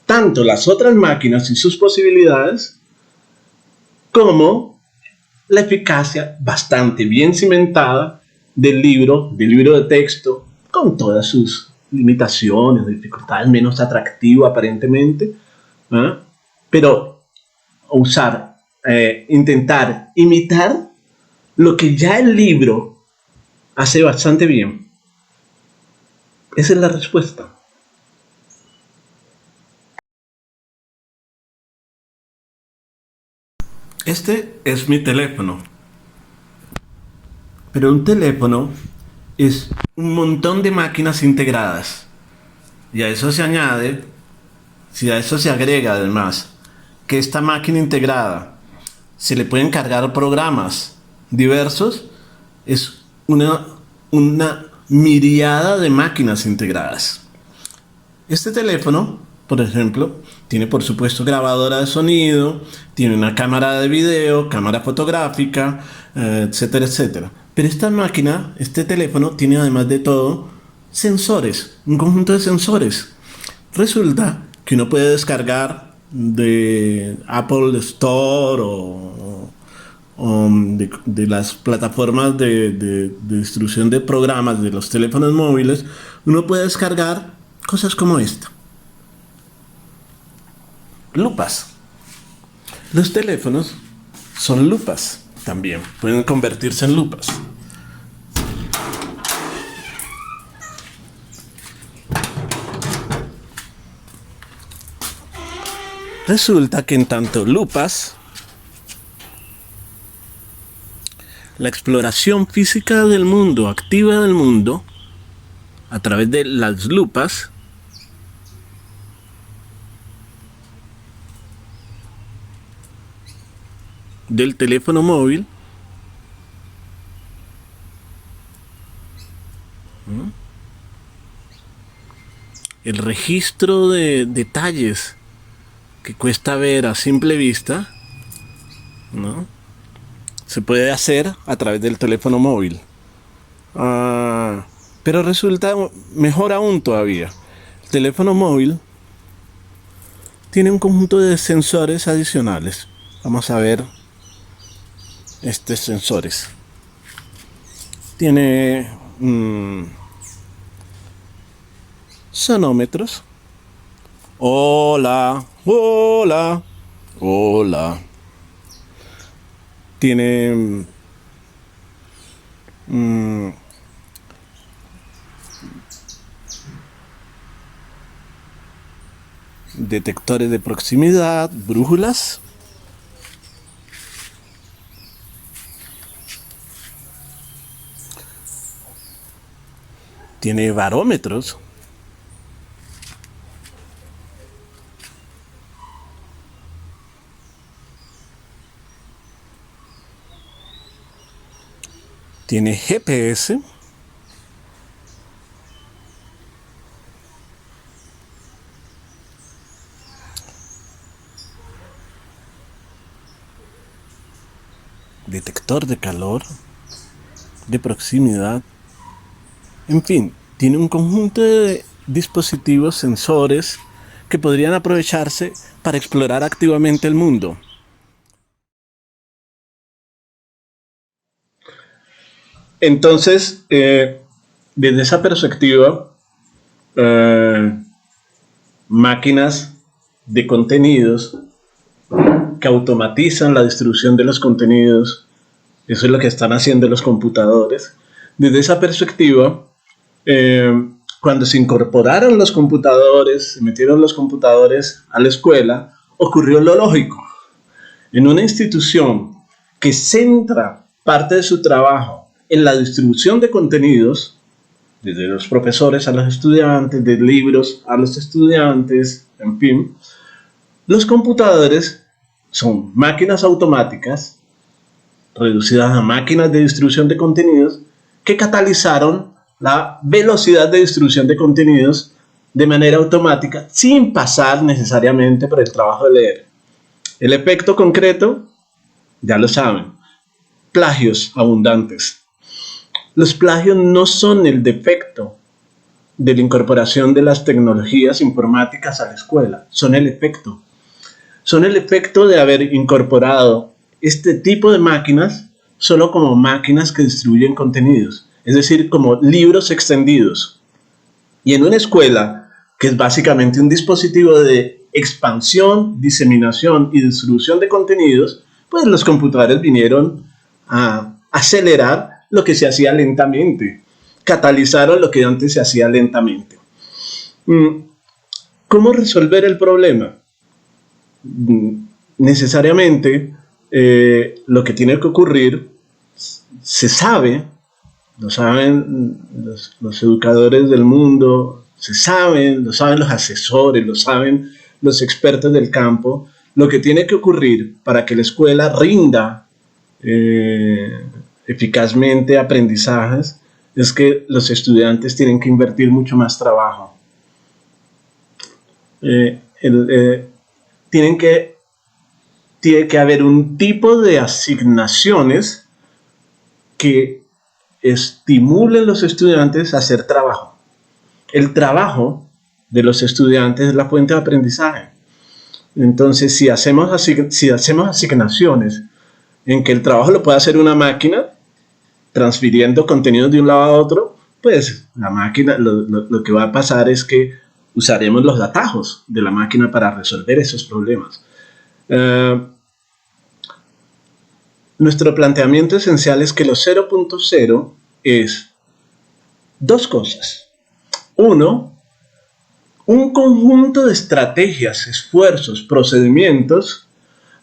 tanto las otras máquinas y sus posibilidades como la eficacia bastante bien cimentada del libro de texto, con todas sus limitaciones, dificultades, menos atractivo aparentemente, ¿eh? Pero usar, intentar imitar lo que ya el libro hace bastante bien. Esa es la respuesta. Este es mi teléfono. Pero un teléfono es un montón de máquinas integradas. Y a eso se añade, si a eso se agrega además, que esta máquina integrada se le pueden cargar programas diversos, es una miriada de máquinas integradas. Este teléfono, por ejemplo, tiene por supuesto grabadora de sonido, tiene una cámara de video, cámara fotográfica, etcétera, etcétera. Pero esta máquina, este teléfono, tiene además de todo sensores, un conjunto de sensores. Resulta que uno puede descargar de Apple Store o de las plataformas de distribución de programas de los teléfonos móviles, uno puede descargar cosas como esta. Lupas. Los teléfonos son lupas también, pueden convertirse en lupas. Resulta que en tanto lupas, la exploración física del mundo, activa del mundo, a través de las lupas, del teléfono móvil, el registro de detalles que cuesta ver a simple vista, ¿no?, se puede hacer a través del teléfono móvil. Pero resulta mejor aún todavía. El teléfono móvil tiene un conjunto de sensores adicionales. Vamos a ver estos sensores. Tiene sonómetros. Hola, hola, hola. Tiene detectores de proximidad, brújulas. Tiene barómetros. Tiene GPS. Detector de calor, de proximidad. En fin, tiene un conjunto de dispositivos, sensores, que podrían aprovecharse para explorar activamente el mundo. Entonces, desde esa perspectiva, máquinas de contenidos que automatizan la distribución de los contenidos Eso es lo que están haciendo los computadores. Desde esa perspectiva, cuando se incorporaron los computadores, se metieron los computadores a la escuela, ocurrió lo lógico. En una institución que centra parte de su trabajo en la distribución de contenidos, desde los profesores a los estudiantes, de libros a los estudiantes, en fin, los computadores son máquinas automáticas reducidas a máquinas de distribución de contenidos que catalizaron la velocidad de distribución de contenidos de manera automática sin pasar necesariamente por el trabajo de leer. El efecto concreto, ya lo saben, plagios abundantes. Los plagios no son el defecto de la incorporación de las tecnologías informáticas a la escuela, son el efecto. Son el efecto de haber incorporado este tipo de máquinas solo como máquinas que distribuyen contenidos, es decir, como libros extendidos. Y en una escuela, que es básicamente un dispositivo de expansión, diseminación y distribución de contenidos, pues los computadores vinieron a acelerar lo que se hacía lentamente, catalizaron lo que antes se hacía lentamente. ¿Cómo resolver el problema? Necesariamente lo que tiene que ocurrir se sabe, lo saben los educadores del mundo, lo saben los asesores, lo saben los expertos del campo. Lo que tiene que ocurrir para que la escuela rinda eficazmente aprendizajes es que los estudiantes tienen que invertir mucho más trabajo. Tiene que haber un tipo de asignaciones que estimulen a los estudiantes a hacer trabajo. El trabajo de los estudiantes es la fuente de aprendizaje. Entonces, si hacemos asignaciones en que el trabajo lo puede hacer una máquina, transfiriendo contenidos de un lado a otro, pues la máquina, lo que va a pasar es que usaremos los atajos de la máquina para resolver esos problemas. Nuestro planteamiento esencial es que lo 0.0 es dos cosas. Uno, un conjunto de estrategias, esfuerzos, procedimientos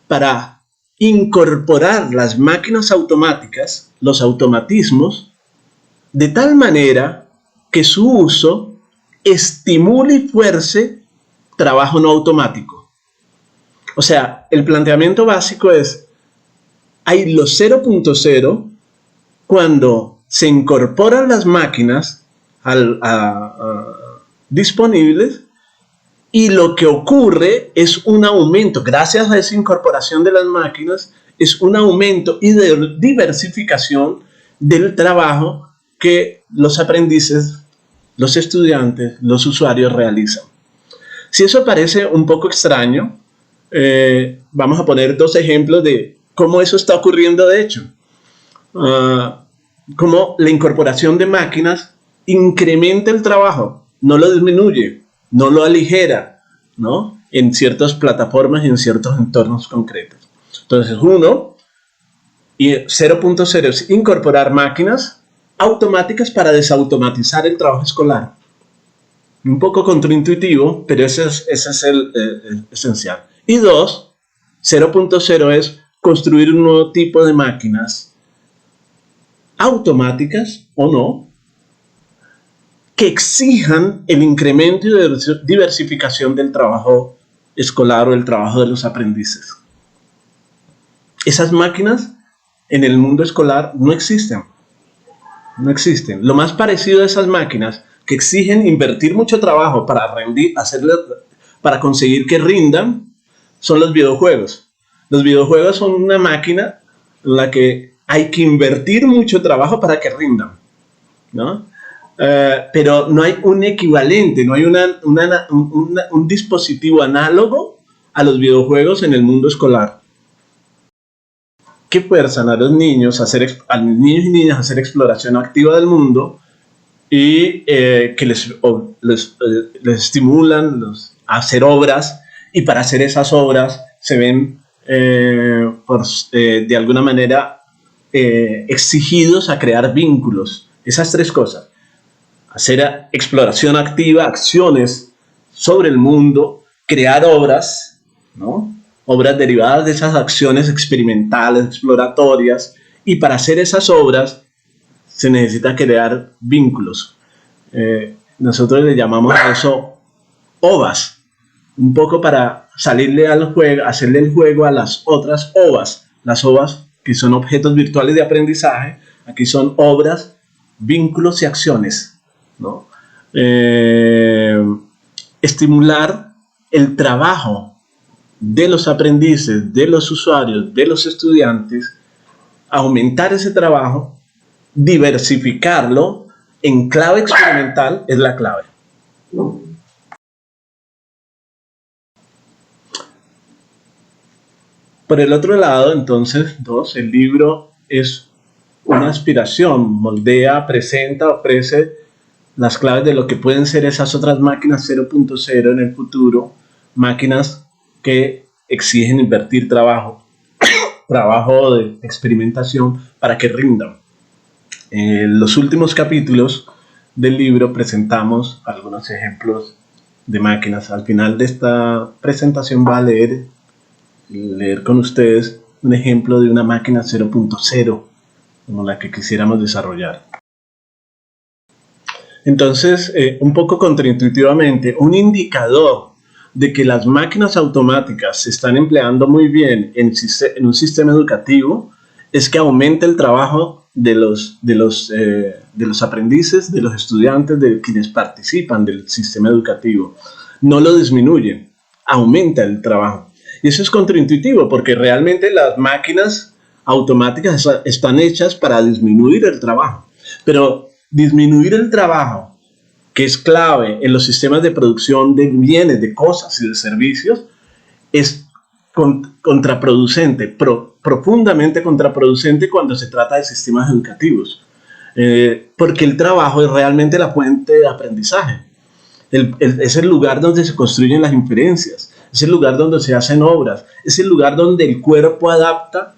para incorporar las máquinas automáticas, los automatismos, de tal manera que su uso estimule y fuerce trabajo no automático. O sea, el planteamiento básico es, hay lo 0.0 cuando se incorporan las máquinas disponibles y lo que ocurre es un aumento, gracias a esa incorporación de las máquinas, es un aumento y de diversificación del trabajo que los aprendices, los estudiantes, los usuarios realizan. Si eso parece un poco extraño, vamos a poner dos ejemplos de cómo eso está ocurriendo de hecho. Cómo la incorporación de máquinas incrementa el trabajo, no lo disminuye, no lo aligera, ¿no? En ciertas plataformas y en ciertos entornos concretos. Entonces, 0.0 es incorporar máquinas automáticas para desautomatizar el trabajo escolar. Un poco contraintuitivo, pero ese es el esencial. Y 2, 0.0 es construir un nuevo tipo de máquinas automáticas o no, que exijan el incremento y diversificación del trabajo escolar o el trabajo de los aprendices. Esas máquinas en el mundo escolar no existen. No existen. Lo más parecido a esas máquinas que exigen invertir mucho trabajo para para conseguir que rindan son los videojuegos. Los videojuegos son una máquina en la que hay que invertir mucho trabajo para que rindan, ¿no? Pero no hay un equivalente, no hay un dispositivo análogo a los videojuegos en el mundo escolar que fuerzan a los niños y niñas a hacer exploración activa del mundo y que les estimulan a hacer obras, y para hacer esas obras se ven de alguna manera exigidos a crear vínculos. Esas tres cosas. Hacer exploración activa, acciones sobre el mundo, crear obras, ¿no? Obras derivadas de esas acciones experimentales, exploratorias, y para hacer esas obras se necesita crear vínculos. Nosotros le llamamos a eso ovas, un poco para salirle al juego, hacerle el juego a las otras ovas. Las ovas que son objetos virtuales de aprendizaje, aquí son obras, vínculos y acciones, ¿no? Estimular el trabajo de los aprendices, de los usuarios, de los estudiantes, aumentar ese trabajo, diversificarlo en clave experimental es la clave. Por el otro lado, entonces, el libro es una aspiración, moldea, presenta, ofrece las claves de lo que pueden ser esas otras máquinas 0.0 en el futuro, máquinas que exigen invertir trabajo de experimentación para que rindan. En los últimos capítulos del libro presentamos algunos ejemplos de máquinas. Al final de esta presentación va a leer con ustedes un ejemplo de una máquina 0.0 como la que quisiéramos desarrollar. Entonces, un poco contraintuitivamente, un indicador de que las máquinas automáticas se están empleando muy bien en un sistema educativo es que aumenta el trabajo de los aprendices, de los estudiantes, de quienes participan del sistema educativo. No lo disminuye, aumenta el trabajo. Y eso es contraintuitivo porque realmente las máquinas automáticas están hechas para disminuir el trabajo. Pero disminuir el trabajo, que es clave en los sistemas de producción de bienes, de cosas y de servicios, es contraproducente, profundamente contraproducente cuando se trata de sistemas educativos. Porque el trabajo es realmente la fuente de aprendizaje. Es el lugar donde se construyen las inferencias, es el lugar donde se hacen obras, es el lugar donde el cuerpo adapta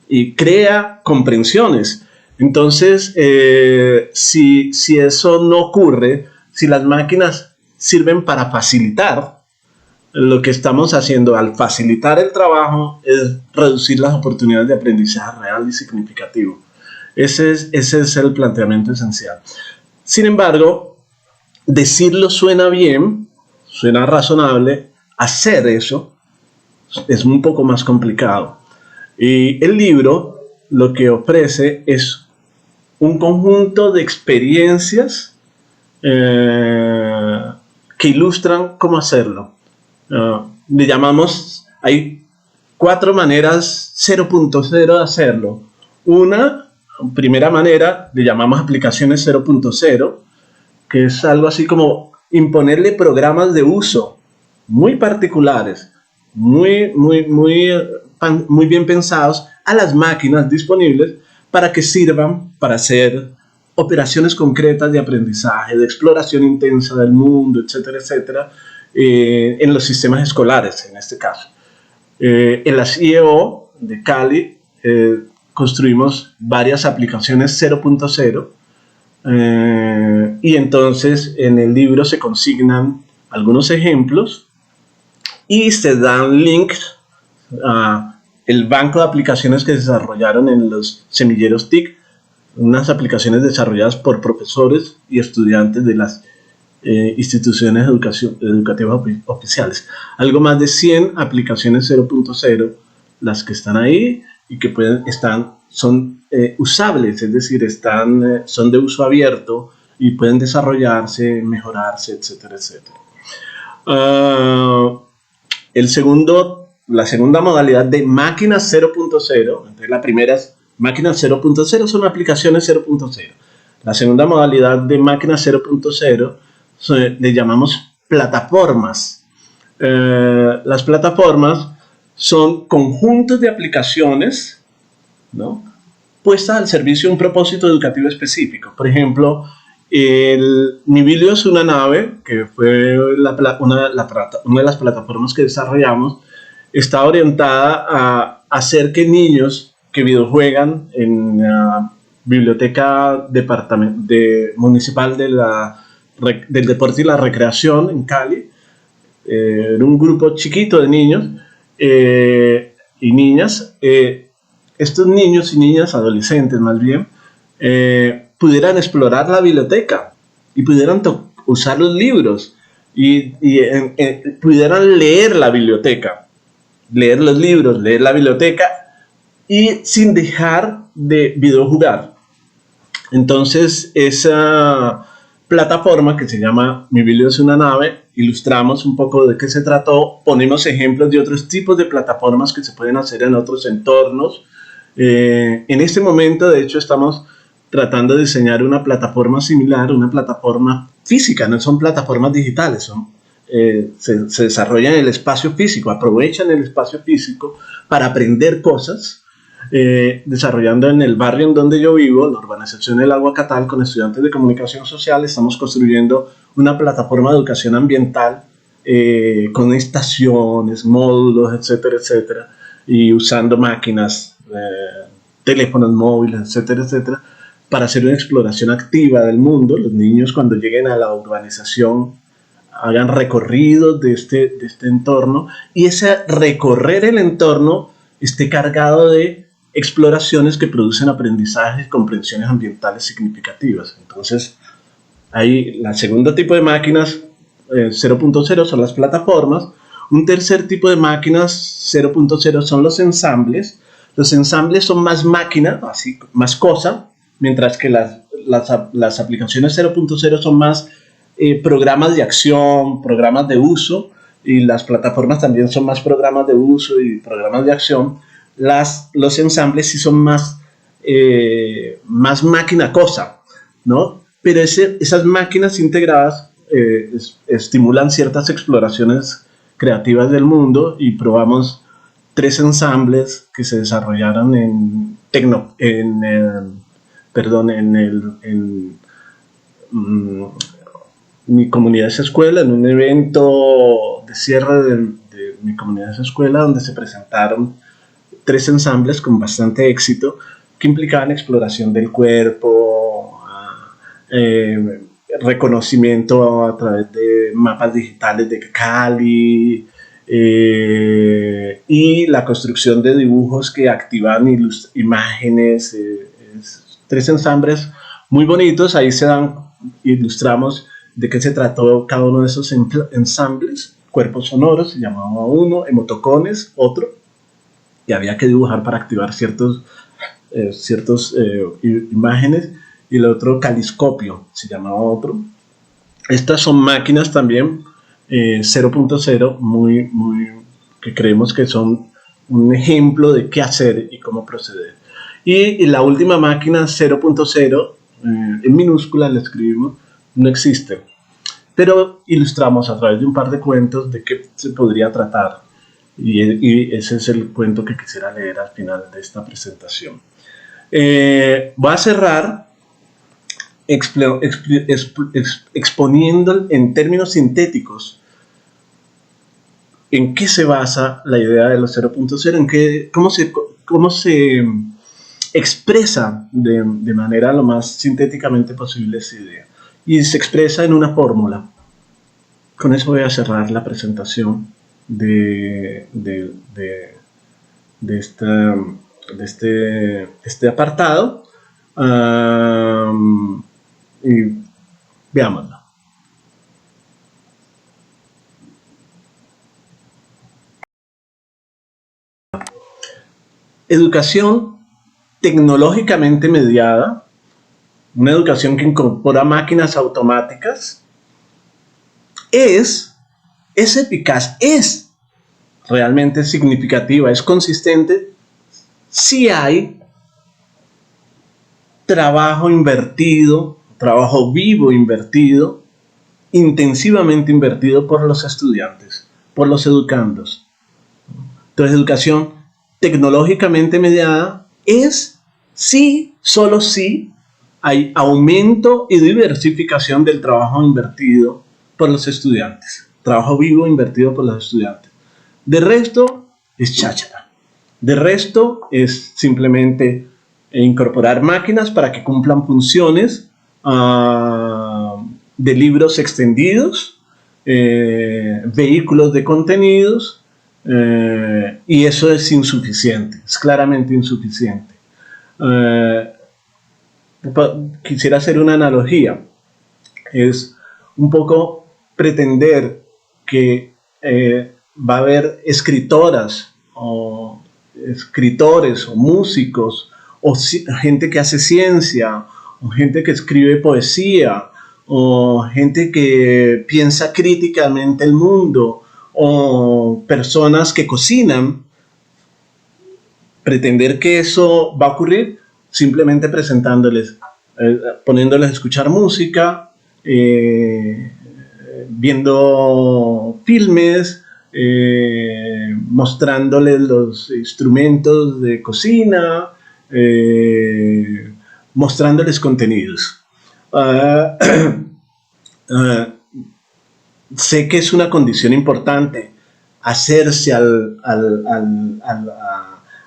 y crea comprensiones. Entonces, si eso no ocurre, si las máquinas sirven para facilitar, lo que estamos haciendo al facilitar el trabajo es reducir las oportunidades de aprendizaje real y significativo. Ese es el planteamiento esencial. Sin embargo, decirlo suena bien, suena razonable, hacer eso es un poco más complicado. Y el libro lo que ofrece es un conjunto de experiencias que ilustran cómo hacerlo. Le llamamos, hay 4 maneras 0.0 de hacerlo. Primera manera, le llamamos aplicaciones 0.0, que es algo así como imponerle programas de uso muy particulares, muy bien pensados a las máquinas disponibles para que sirvan para hacer operaciones concretas de aprendizaje, de exploración intensa del mundo, etcétera, etcétera, en los sistemas escolares, en este caso. En la CIEO de Cali construimos varias aplicaciones 0.0 y entonces en el libro se consignan algunos ejemplos y se dan links a el banco de aplicaciones que se desarrollaron en los semilleros TIC, unas aplicaciones desarrolladas por profesores y estudiantes de las instituciones educativas oficiales. Algo más de 100 aplicaciones 0.0, las que están ahí y que son usables, es decir, son de uso abierto y pueden desarrollarse, mejorarse, etcétera, etcétera. La segunda modalidad de máquinas 0.0, entonces la primera es máquinas 0.0, son aplicaciones 0.0. La segunda modalidad de máquinas 0.0 le llamamos plataformas. Las plataformas son conjuntos de aplicaciones, ¿no?, puestas al servicio de un propósito educativo específico. Por ejemplo, Nibilio es una nave que fue una de las plataformas que desarrollamos. Está orientada a hacer que niños que videojuegan en la biblioteca municipal del deporte y la recreación en Cali. Era un grupo chiquito de niños y niñas. Estos niños y niñas, adolescentes más bien, pudieran explorar la biblioteca y pudieran usar los libros y pudieran leer la biblioteca, leer los libros, leer la biblioteca y sin dejar de videojugar. Entonces, esa plataforma que se llama Mi Biblio es una nave, ilustramos un poco de qué se trató, ponemos ejemplos de otros tipos de plataformas que se pueden hacer en otros entornos. En este momento, de hecho, estamos tratando de diseñar una plataforma similar, una plataforma física, no son plataformas digitales, se desarrollan en el espacio físico, aprovechan el espacio físico para aprender cosas. Desarrollando en el barrio en donde yo vivo, la urbanización El Aguacatal, con estudiantes de comunicación social, estamos construyendo una plataforma de educación ambiental con estaciones, módulos, etcétera, etcétera, y usando máquinas, teléfonos móviles, etcétera, etcétera, para hacer una exploración activa del mundo. Los niños, cuando lleguen a la urbanización, hagan recorridos de este entorno, y ese recorrer el entorno esté cargado de exploraciones que producen aprendizajes y comprensiones ambientales significativas. Entonces, ahí la segunda tipo de máquinas 0.0 son las plataformas. Un tercer tipo de máquinas 0.0 son los ensambles. Los ensambles son más máquina, así, más cosa, mientras que las aplicaciones 0.0 son más programas de acción, programas de uso, y las plataformas también son más programas de uso y programas de acción. Los ensambles sí son más máquina cosa, ¿no? Pero esas máquinas integradas estimulan ciertas exploraciones creativas del mundo, y probamos 3 ensambles que se desarrollaron en mi comunidad de esa escuela, en un evento de cierre de mi comunidad de esa escuela, donde se presentaron 3 ensambles con bastante éxito que implicaban exploración del cuerpo, reconocimiento a través de mapas digitales de Cali, y la construcción de dibujos que activan imágenes. 3 ensambles muy bonitos. Ahí ilustramos de qué se trató cada uno de esos ensambles. Cuerpos sonoros se llamaba uno, emotocones otro, que había que dibujar para activar ciertas imágenes, y el otro caliscopio se llamaba otro. Estas son máquinas también 0.0 muy, que creemos que son un ejemplo de qué hacer y cómo proceder. Y la última máquina 0.0 en minúscula la escribimos, no existe, pero ilustramos a través de un par de cuentos de qué se podría tratar, y ese es el cuento que quisiera leer al final de esta presentación. Voy a cerrar exponiendo en términos sintéticos en qué se basa la idea de los 0.0, cómo se expresa de manera lo más sintéticamente posible esa idea, y se expresa en una fórmula. Con eso voy a cerrar la presentación de este apartado, y veámoslo. Educación tecnológicamente mediada, una educación que incorpora máquinas automáticas, es eficaz, es realmente significativa, es consistente si hay trabajo invertido, trabajo vivo invertido, intensivamente invertido por los estudiantes, por los educandos. Entonces, educación tecnológicamente mediada es si, solo si hay aumento y diversificación del trabajo invertido por los estudiantes, trabajo vivo invertido por los estudiantes. De resto, es cháchara. De resto, es simplemente incorporar máquinas para que cumplan funciones de libros extendidos, vehículos de contenidos, y eso es insuficiente, es claramente insuficiente. Quisiera hacer una analogía, es un poco pretender que va a haber escritoras o escritores o músicos o gente que hace ciencia o gente que escribe poesía o gente que piensa críticamente el mundo o personas que cocinan. Pretender que eso va a ocurrir simplemente presentándoles, poniéndoles a escuchar música, viendo filmes, mostrándoles los instrumentos de cocina, mostrándoles contenidos. Sé que es una condición importante hacerse a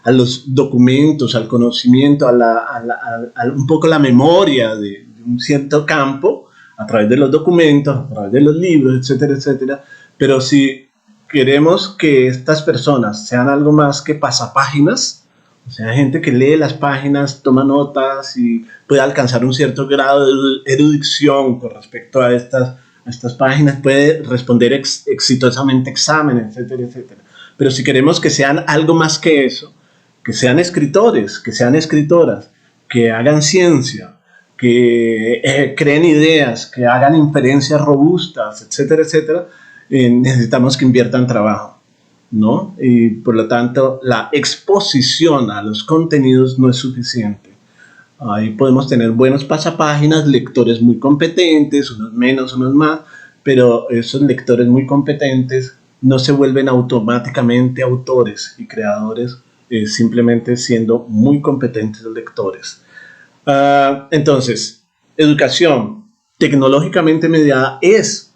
los documentos, al conocimiento, a un poco la memoria de un cierto campo, a través de los documentos, a través de los libros, etcétera, etcétera. Pero si queremos que estas personas sean algo más que pasapáginas, o sea, gente que lee las páginas, toma notas y puede alcanzar un cierto grado de erudición con respecto a estas páginas, puede responder exitosamente exámenes, etcétera, etcétera. Pero si queremos que sean algo más que eso, que sean escritores, que sean escritoras, que hagan ciencia, que creen ideas, que hagan inferencias robustas, etcétera, etcétera, necesitamos que inviertan trabajo, ¿no? Y por lo tanto, la exposición a los contenidos no es suficiente. Ahí podemos tener buenos pasapáginas, lectores muy competentes, unos menos, unos más, pero esos lectores muy competentes no se vuelven automáticamente autores y creadores, simplemente siendo muy competentes lectores. Entonces, educación tecnológicamente mediada es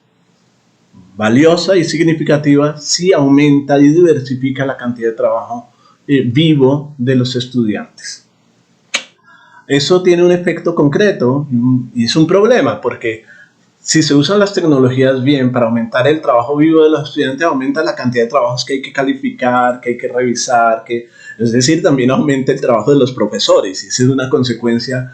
valiosa y significativa si aumenta y diversifica la cantidad de trabajo vivo de los estudiantes. Eso tiene un efecto concreto y es un problema porque si se usan las tecnologías bien para aumentar el trabajo vivo de los estudiantes, aumenta la cantidad de trabajos que hay que calificar, que hay que revisar, es decir, también aumenta el trabajo de los profesores. Y esa es una consecuencia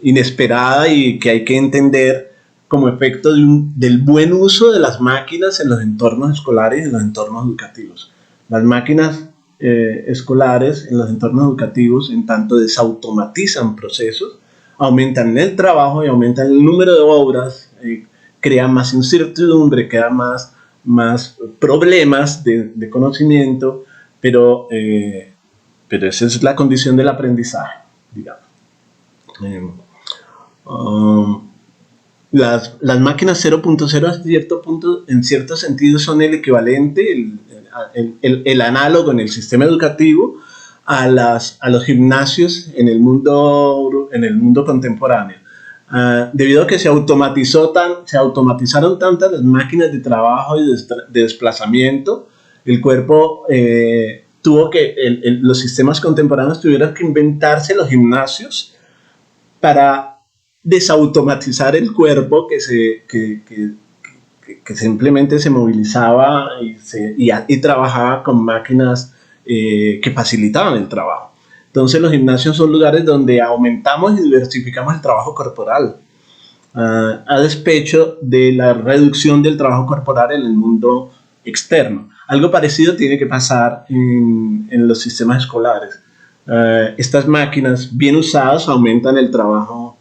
inesperada y que hay que entender como efecto del buen uso de las máquinas en los entornos escolares y en los entornos educativos. Las máquinas escolares en los entornos educativos, en tanto desautomatizan procesos, aumentan el trabajo y aumentan el número de obras, crean más incertidumbre, crean más problemas de conocimiento, pero esa es la condición del aprendizaje, digamos. Las máquinas 0.0 a cierto punto, en cierto sentido, son el equivalente, el análogo en el sistema educativo a los gimnasios en el mundo contemporáneo. Debido a que se automatizaron tantas las máquinas de trabajo y de desplazamiento, el cuerpo tuvo que, los sistemas contemporáneos tuvieron que inventarse los gimnasios para desautomatizar el cuerpo que simplemente se movilizaba y trabajaba con máquinas que facilitaban el trabajo. Entonces los gimnasios son lugares donde aumentamos y diversificamos el trabajo corporal, a despecho de la reducción del trabajo corporal en el mundo externo. Algo parecido tiene que pasar en los sistemas escolares. Estas máquinas bien usadas aumentan el trabajo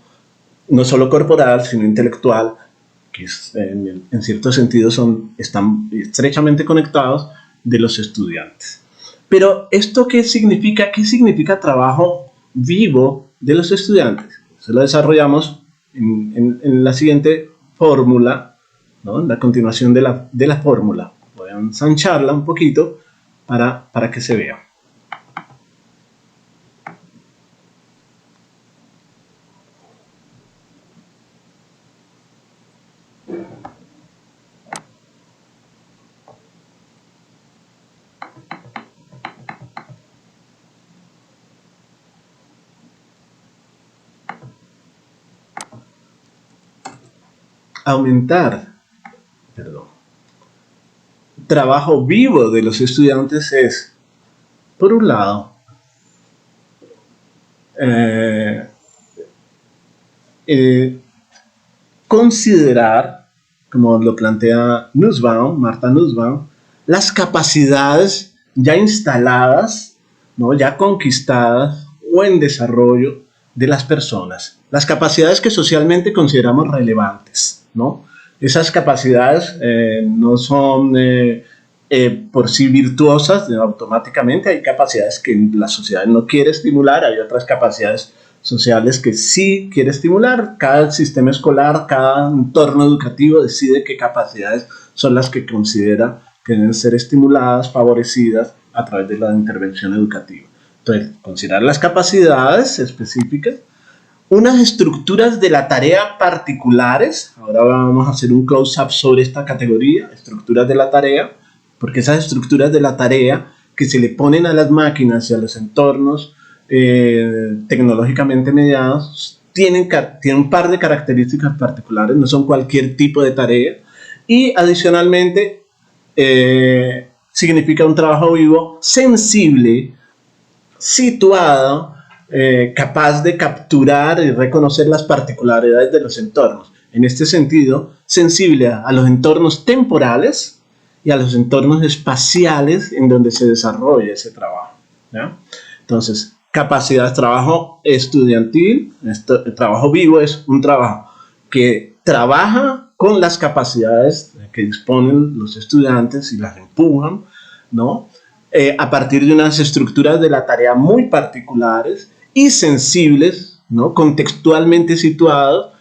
no solo corporal, sino intelectual, que en cierto sentido están estrechamente conectados, de los estudiantes. Pero ¿esto qué significa? ¿Qué significa trabajo vivo de los estudiantes? Eso lo desarrollamos en la siguiente fórmula, ¿no? En la continuación de la fórmula. Voy a ensancharla un poquito para que se vea. aumentar, perdón, trabajo vivo de los estudiantes es, por un lado, considerar, como lo plantea Nussbaum, Martha Nussbaum, las capacidades ya instaladas, ¿no? Ya conquistadas o en desarrollo de las personas. Las capacidades que socialmente consideramos relevantes, ¿no? Esas capacidades no son por sí virtuosas automáticamente. Hay capacidades que la sociedad no quiere estimular, hay otras capacidades sociales que sí quiere estimular. Cada sistema escolar, cada entorno educativo decide qué capacidades son las que considera que deben ser estimuladas, favorecidas a través de la intervención educativa. Entonces, considerar las capacidades específicas, unas estructuras de la tarea particulares. Ahora vamos a hacer un close-up sobre esta categoría, estructuras de la tarea, porque esas estructuras de la tarea que se le ponen a las máquinas y a los entornos tecnológicamente mediados tienen un par de características particulares, no son cualquier tipo de tarea, y adicionalmente significa un trabajo vivo sensible, situado, capaz de capturar y reconocer las particularidades de los entornos. En este sentido, sensible a los entornos temporales y a los entornos espaciales en donde se desarrolla ese trabajo, ¿ya? Entonces, capacidad de trabajo estudiantil, el trabajo vivo es un trabajo que trabaja con las capacidades que disponen los estudiantes y las empujan, ¿no? A partir de unas estructuras de la tarea muy particulares y sensibles, ¿no? Contextualmente situados,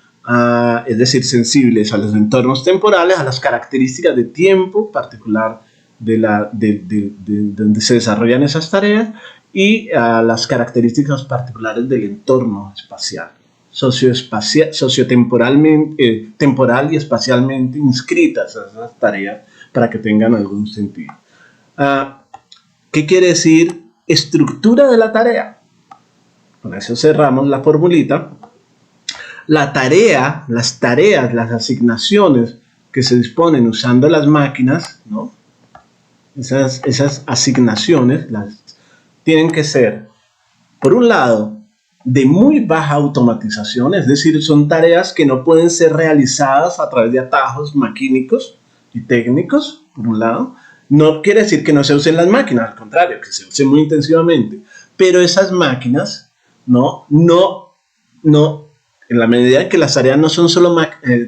es decir, sensibles a los entornos temporales, a las características de tiempo particular de donde se desarrollan esas tareas y a las características particulares del entorno espacial, sociotemporalmente, temporal y espacialmente inscritas a esas tareas para que tengan algún sentido. ¿Qué quiere decir estructura de la tarea? Con eso cerramos la formulita. La tarea, las tareas, las asignaciones que se disponen usando las máquinas, ¿no? Esas asignaciones tienen que ser, por un lado, de muy baja automatización, es decir, son tareas que no pueden ser realizadas a través de atajos maquínicos y técnicos, por un lado. No quiere decir que no se usen las máquinas, al contrario, que se usen muy intensivamente, pero esas máquinas, no, en la medida en que las tareas no son solo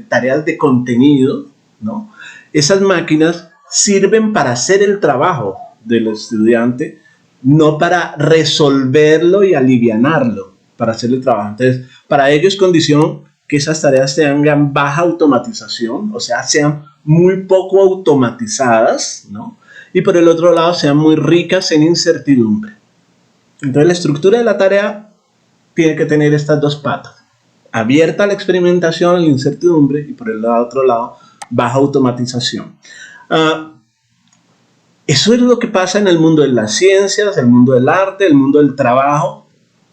tareas de contenido, ¿no? Esas máquinas sirven para hacer el trabajo del estudiante, no para resolverlo y alivianarlo, para hacer el trabajo. Entonces, para ello es condición que esas tareas tengan baja automatización, o sea, sean muy poco automatizadas, ¿no? Y por el otro lado, sean muy ricas en incertidumbre. Entonces, la estructura de la tarea tiene que tener estas dos patas: abierta a la experimentación, a la incertidumbre, y por el otro lado, baja automatización. Eso es lo que pasa en el mundo de las ciencias, el mundo del arte, el mundo del trabajo.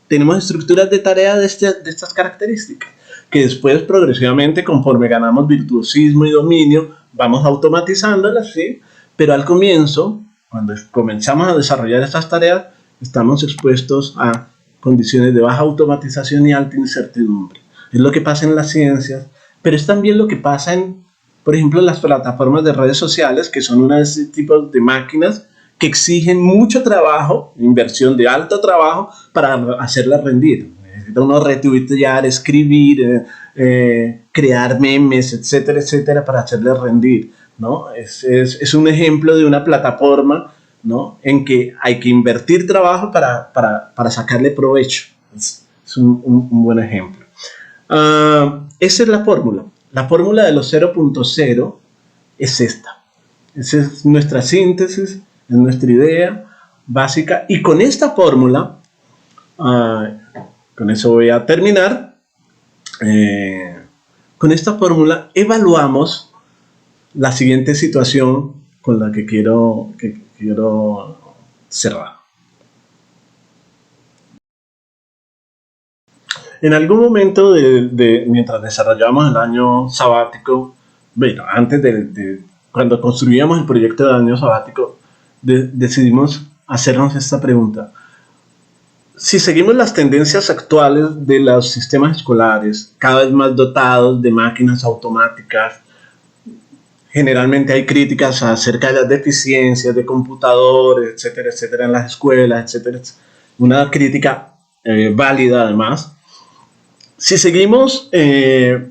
Tenemos estructuras de tarea de estas características, que después progresivamente, conforme ganamos virtuosismo y dominio, vamos automatizándolas, ¿sí? Pero al comienzo, cuando comenzamos a desarrollar estas tareas, estamos expuestos a condiciones de baja automatización y alta incertidumbre. Es lo que pasa en las ciencias, pero es también lo que pasa en, por ejemplo, las plataformas de redes sociales, que son una de ese tipo de máquinas que exigen mucho trabajo, inversión de alto trabajo, para hacerlas rendir. Necesita uno retuitear, escribir, crear memes, etcétera, etcétera, para hacerlas rendir, ¿no? Es un ejemplo de una plataforma, ¿no? En que hay que invertir trabajo para sacarle provecho. Es un buen ejemplo. Esa es la fórmula. La fórmula de los 0.0 es esta. Esa es nuestra síntesis, es nuestra idea básica. Y con esta fórmula, con eso voy a terminar. Con esta fórmula evaluamos la siguiente situación con la que quiero cerrar. En algún momento mientras desarrollábamos el año sabático, bueno, antes cuando construíamos el proyecto del año sabático, decidimos hacernos esta pregunta. Si seguimos las tendencias actuales de los sistemas escolares, cada vez más dotados de máquinas automáticas, generalmente hay críticas acerca de las deficiencias de computadores, etcétera, etcétera, en las escuelas, etcétera. Una crítica válida además. Si seguimos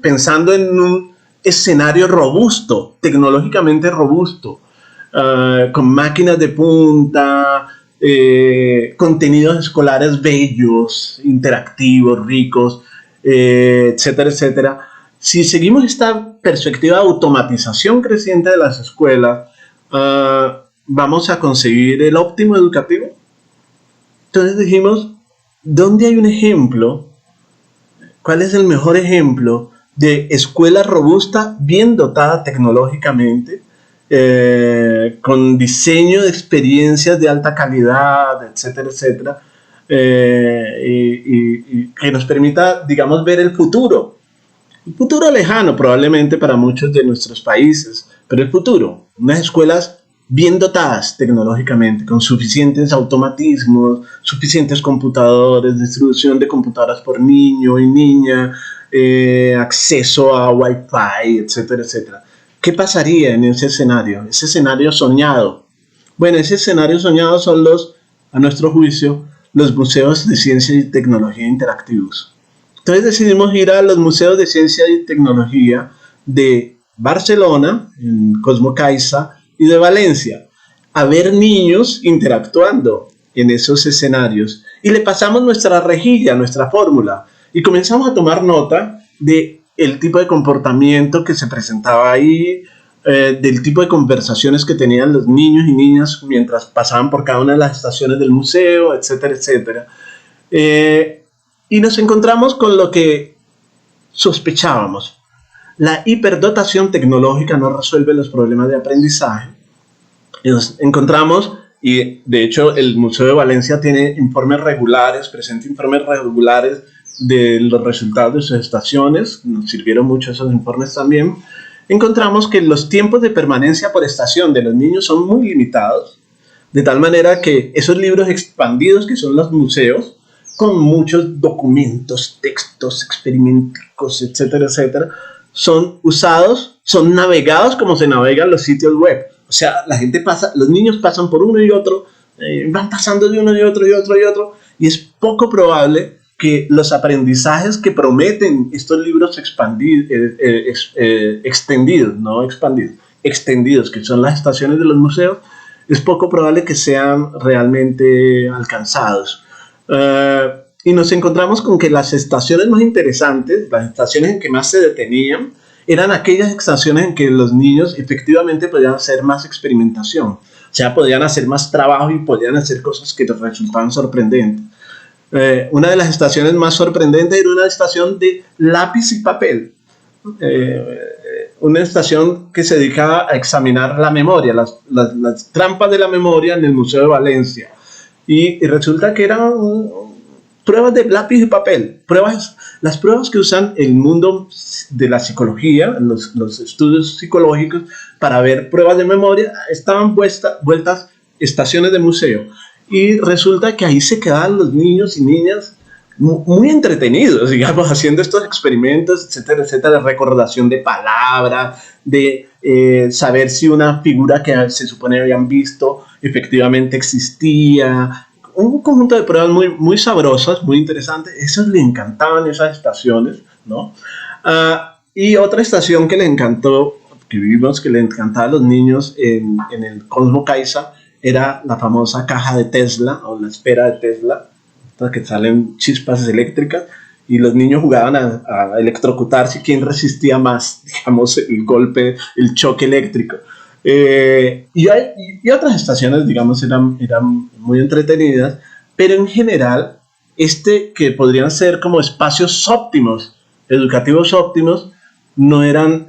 pensando en un escenario robusto, tecnológicamente robusto, con máquinas de punta, contenidos escolares bellos, interactivos, ricos, etcétera, etcétera. Si seguimos esta perspectiva de automatización creciente de las escuelas, vamos a conseguir el óptimo educativo. Entonces dijimos, ¿dónde hay un ejemplo? ¿Cuál es el mejor ejemplo de escuela robusta, bien dotada tecnológicamente, con diseño de experiencias de alta calidad, etcétera, etcétera, y que nos permita, digamos, ver el futuro? Un futuro lejano probablemente para muchos de nuestros países, pero el futuro, unas escuelas bien dotadas tecnológicamente, con suficientes automatismos, suficientes computadores, distribución de computadoras por niño y niña, acceso a Wi-Fi, etcétera, etcétera. ¿Qué pasaría en ese escenario? Ese escenario soñado. Bueno, ese escenario soñado son a nuestro juicio, los museos de ciencia y tecnología interactivos. Entonces decidimos ir a los museos de ciencia y tecnología de Barcelona, en Cosmo Caixa, y de Valencia, a ver niños interactuando en esos escenarios. Y le pasamos nuestra rejilla, nuestra fórmula, y comenzamos a tomar nota del tipo de comportamiento que se presentaba ahí, del tipo de conversaciones que tenían los niños y niñas mientras pasaban por cada una de las estaciones del museo, etcétera, etcétera. Y nos encontramos con lo que sospechábamos. La hiperdotación tecnológica no resuelve los problemas de aprendizaje. Y nos encontramos, y de hecho el Museo de Valencia tiene informes regulares, presenta informes regulares de los resultados de sus estaciones, nos sirvieron mucho esos informes también. Encontramos que los tiempos de permanencia por estación de los niños son muy limitados, de tal manera que esos libros expandidos que son los museos, con muchos documentos, textos, experimentos, etcétera, etcétera, son usados, son navegados como se navegan los sitios web. O sea, la gente pasa, los niños pasan por uno y otro, van pasando de uno y otro y otro y otro, y es poco probable que los aprendizajes que prometen estos libros extendidos, no expandidos, extendidos, que son las estaciones de los museos, es poco probable que sean realmente alcanzados. Y nos encontramos con que las estaciones más interesantes, las estaciones en que más se detenían, eran aquellas estaciones en que los niños efectivamente podían hacer más experimentación. O sea, podían hacer más trabajo y podían hacer cosas que les resultaban sorprendentes. Una de las estaciones más sorprendentes era una estación de lápiz y papel. Una estación que se dedicaba a examinar la memoria, las trampas de la memoria en el Museo de Valencia. Y resulta que eran pruebas de lápiz y papel, las pruebas que usan el mundo de la psicología, los estudios psicológicos, para ver pruebas de memoria, estaban vueltas estaciones de museo. Y resulta que ahí se quedaban los niños y niñas muy entretenidos, digamos, haciendo estos experimentos, etcétera, etcétera, de recordación de palabras, de saber si una figura que se supone habían visto efectivamente existía. Un conjunto de pruebas muy, muy sabrosas, muy interesantes. Esas le encantaban, esas estaciones, ¿no? Y otra estación que le encantó, que vimos que le encantaba a los niños en el Cosmo Caixa, era la famosa caja de Tesla, o la esfera de Tesla, que salen chispas eléctricas, y los niños jugaban a electrocutarse, quién resistía más, digamos, el golpe, el choque eléctrico. Y otras estaciones, digamos, eran muy entretenidas, pero en general, que podrían ser como espacios óptimos, educativos óptimos, no eran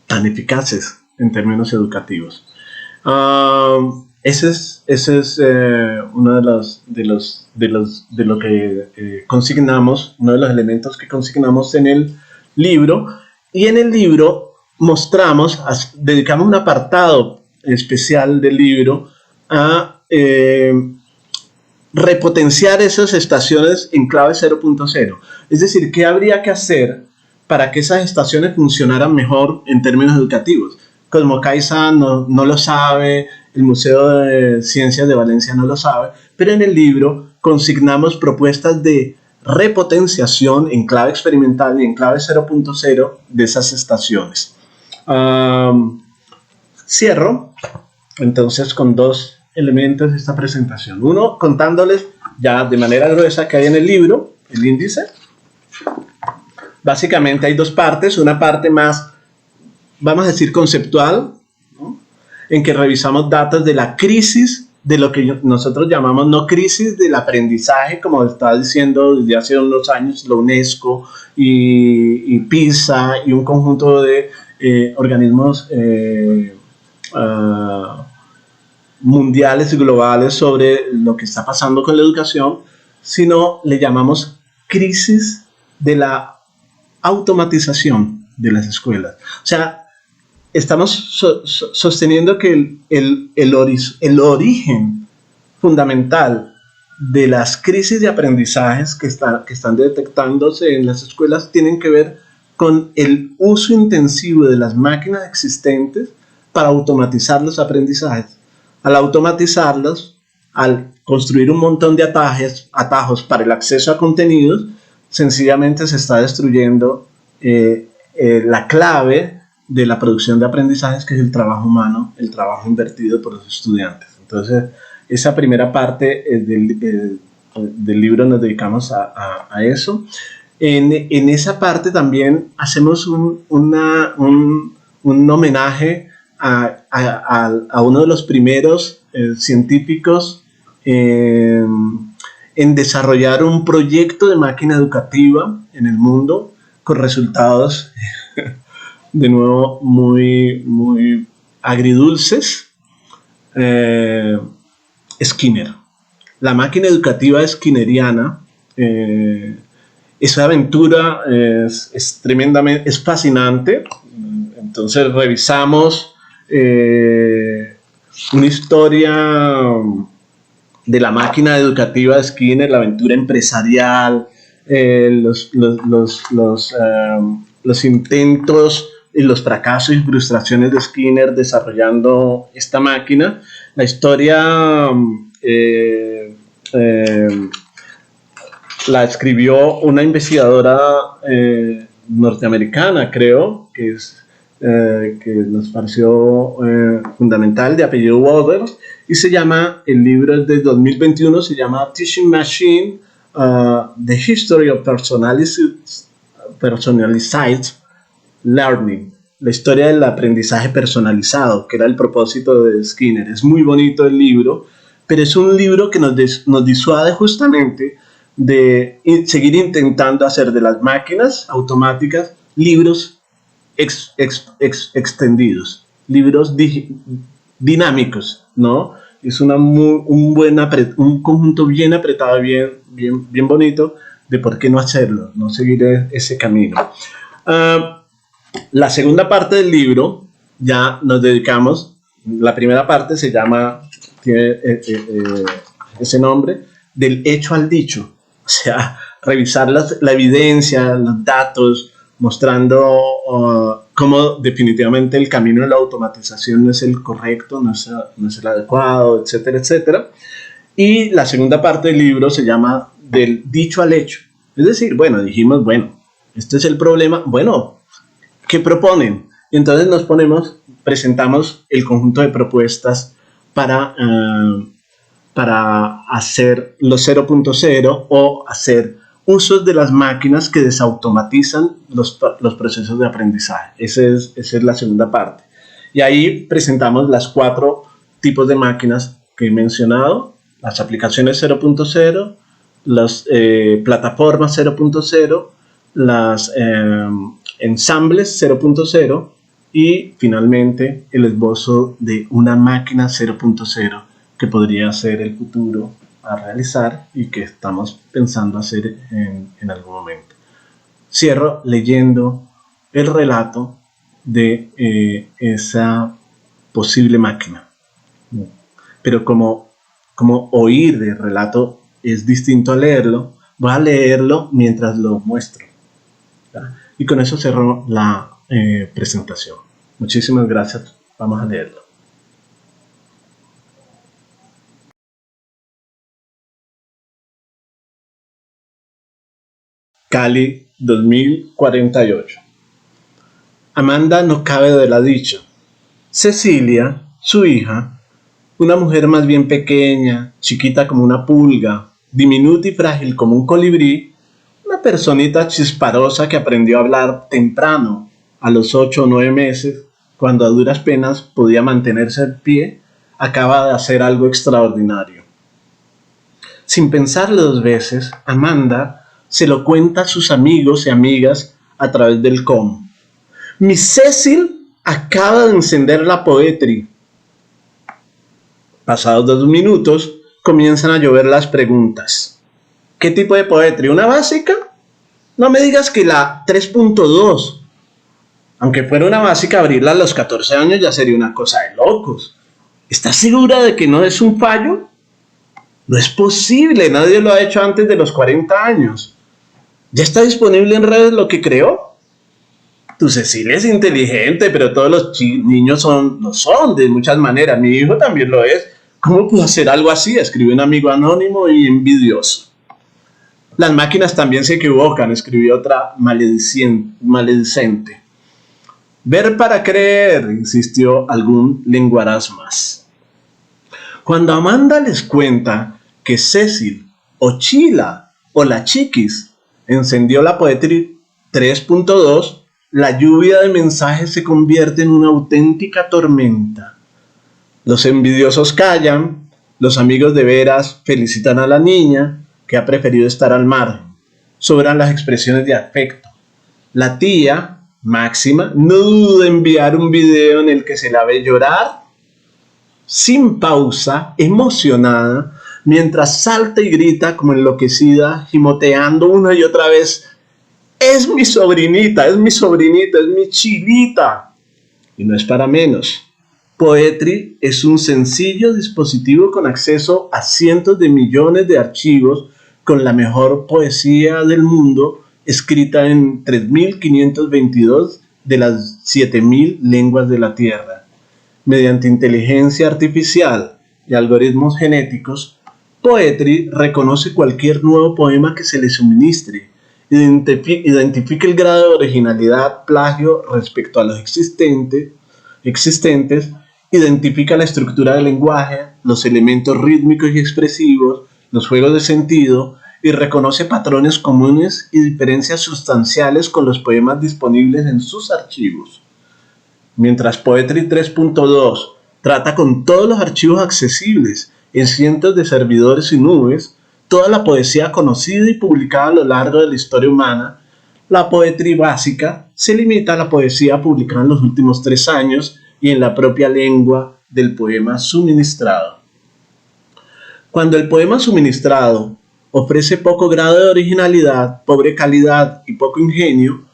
tan eficaces en términos educativos. Esa es ese es uno de lo que consignamos, uno de los elementos que consignamos en el libro. Y en el libro dedicamos un apartado especial del libro a repotenciar esas estaciones en clave 0.0. Es decir, ¿qué habría que hacer para que esas estaciones funcionaran mejor en términos educativos? Como Caixa no lo sabe, el Museo de Ciencias de Valencia no lo sabe, pero en el libro consignamos propuestas de repotenciación en clave experimental y en clave 0.0 de esas estaciones. Cierro entonces con dos elementos de esta presentación. Uno, contándoles ya de manera gruesa que hay en el libro, el índice. Básicamente hay dos partes, una parte más, vamos a decir, conceptual, ¿no?, en que revisamos datos de la crisis de lo que nosotros llamamos no crisis del aprendizaje, como estaba diciendo desde hace unos años la UNESCO y PISA y un conjunto de organismos mundiales y globales sobre lo que está pasando con la educación, sino le llamamos crisis de la automatización de las escuelas. O sea, estamos sosteniendo que el origen fundamental de las crisis de aprendizajes que están detectándose en las escuelas tienen que ver con el uso intensivo de las máquinas existentes para automatizar los aprendizajes. Al automatizarlos, al construir un montón de atajos para el acceso a contenidos, sencillamente se está destruyendo la clave de la producción de aprendizajes, que es el trabajo humano, el trabajo invertido por los estudiantes. Entonces, esa primera parte del libro nos dedicamos a eso. En esa parte también hacemos un homenaje a uno de los primeros científicos en desarrollar un proyecto de máquina educativa en el mundo con resultados de nuevo muy agridulces. Skinner. La máquina educativa skinneriana, esa aventura es tremendamente, es fascinante. Entonces revisamos una historia de la máquina educativa de Skinner, la aventura empresarial, los intentos y los fracasos y frustraciones de Skinner desarrollando esta máquina. La historia la escribió una investigadora norteamericana, creo, que nos pareció fundamental, de apellido Waters, y se llama, el libro es de 2021, se llama Teaching Machine, The History of Personalized Learning, la historia del aprendizaje personalizado, que era el propósito de Skinner. Es muy bonito el libro, pero es un libro que nos disuade justamente de seguir intentando hacer de las máquinas automáticas libros extendidos, libros dinámicos, ¿no? Es un conjunto bien apretado, bien bonito, de por qué no hacerlo, no seguir ese camino. La segunda parte del libro ya nos dedicamos, la primera parte tiene ese nombre, del hecho al dicho, o sea, revisar la evidencia, los datos, mostrando cómo definitivamente el camino de la automatización no es el correcto, no es el adecuado, etcétera, etcétera. Y la segunda parte del libro se llama del dicho al hecho. Es decir, dijimos, este es el problema, ¿qué proponen? Y entonces presentamos el conjunto de propuestas para hacer los 0.0 o hacer usos de las máquinas que desautomatizan los procesos de aprendizaje. Esa es la segunda parte. Y ahí presentamos las 4 tipos de máquinas que he mencionado: las aplicaciones 0.0, las plataformas 0.0, las ensambles 0.0 y finalmente el esbozo de una máquina 0.0 que podría ser el futuro a realizar y que estamos pensando hacer en algún momento. Cierro leyendo el relato de esa posible máquina. Pero como oír el relato es distinto a leerlo, voy a leerlo mientras lo muestro. Y con eso cerro la presentación. Muchísimas gracias. Vamos a leerlo. Cali 2048. Amanda no cabe de la dicha. Cecilia, su hija, una mujer más bien pequeña, chiquita como una pulga, diminuta y frágil como un colibrí, una personita chisparosa que aprendió a hablar temprano, a los 8 o 9 meses, cuando a duras penas podía mantenerse en pie, acaba de hacer algo extraordinario. Sin pensarlo 2 veces, Amanda se lo cuenta a sus amigos y amigas a través del com. Mi Cecil acaba de encender la Poetry. Pasados 2 minutos, comienzan a llover las preguntas. ¿Qué tipo de Poetry? ¿Una básica? No me digas que la 3.2. Aunque fuera una básica, abrirla a los 14 años ya sería una cosa de locos. ¿Estás segura de que no es un fallo? No es posible, nadie lo ha hecho antes de los 40 años. ¿Ya está disponible en redes lo que creó? Tu Cecilia es inteligente, pero todos los niños lo son de muchas maneras. Mi hijo también lo es. ¿Cómo pudo hacer algo así? Escribió un amigo anónimo y envidioso. Las máquinas también se equivocan, escribió otra maledicente. Ver para creer, insistió algún lenguaraz más. Cuando Amanda les cuenta que Cecil, o Chila, o la Chiquis, encendió la Poetry 3.2, la lluvia de mensajes se convierte en una auténtica tormenta. Los envidiosos callan, los amigos de veras felicitan a la niña, que ha preferido estar al margen. Sobran las expresiones de afecto. La tía, Máxima, no duda en enviar un video en el que se la ve llorar, sin pausa, emocionada, mientras salta y grita como enloquecida, gimoteando una y otra vez: es mi sobrinita, es mi sobrinita, es mi chilita. Y no es para menos. Poetry es un sencillo dispositivo con acceso a cientos de millones de archivos con la mejor poesía del mundo, escrita en 3.522 de las 7.000 lenguas de la Tierra. Mediante inteligencia artificial y algoritmos genéticos, Poetry reconoce cualquier nuevo poema que se le suministre, identifica el grado de originalidad, plagio respecto a los existentes, identifica la estructura del lenguaje, los elementos rítmicos y expresivos, los juegos de sentido, y reconoce patrones comunes y diferencias sustanciales con los poemas disponibles en sus archivos. Mientras Poetry 3.2 trata con todos los archivos accesibles en cientos de servidores y nubes, toda la poesía conocida y publicada a lo largo de la historia humana, la Poetry básica se limita a la poesía publicada en los últimos 3 años y en la propia lengua del poema suministrado. Cuando el poema suministrado ofrece poco grado de originalidad, pobre calidad y poco ingenio,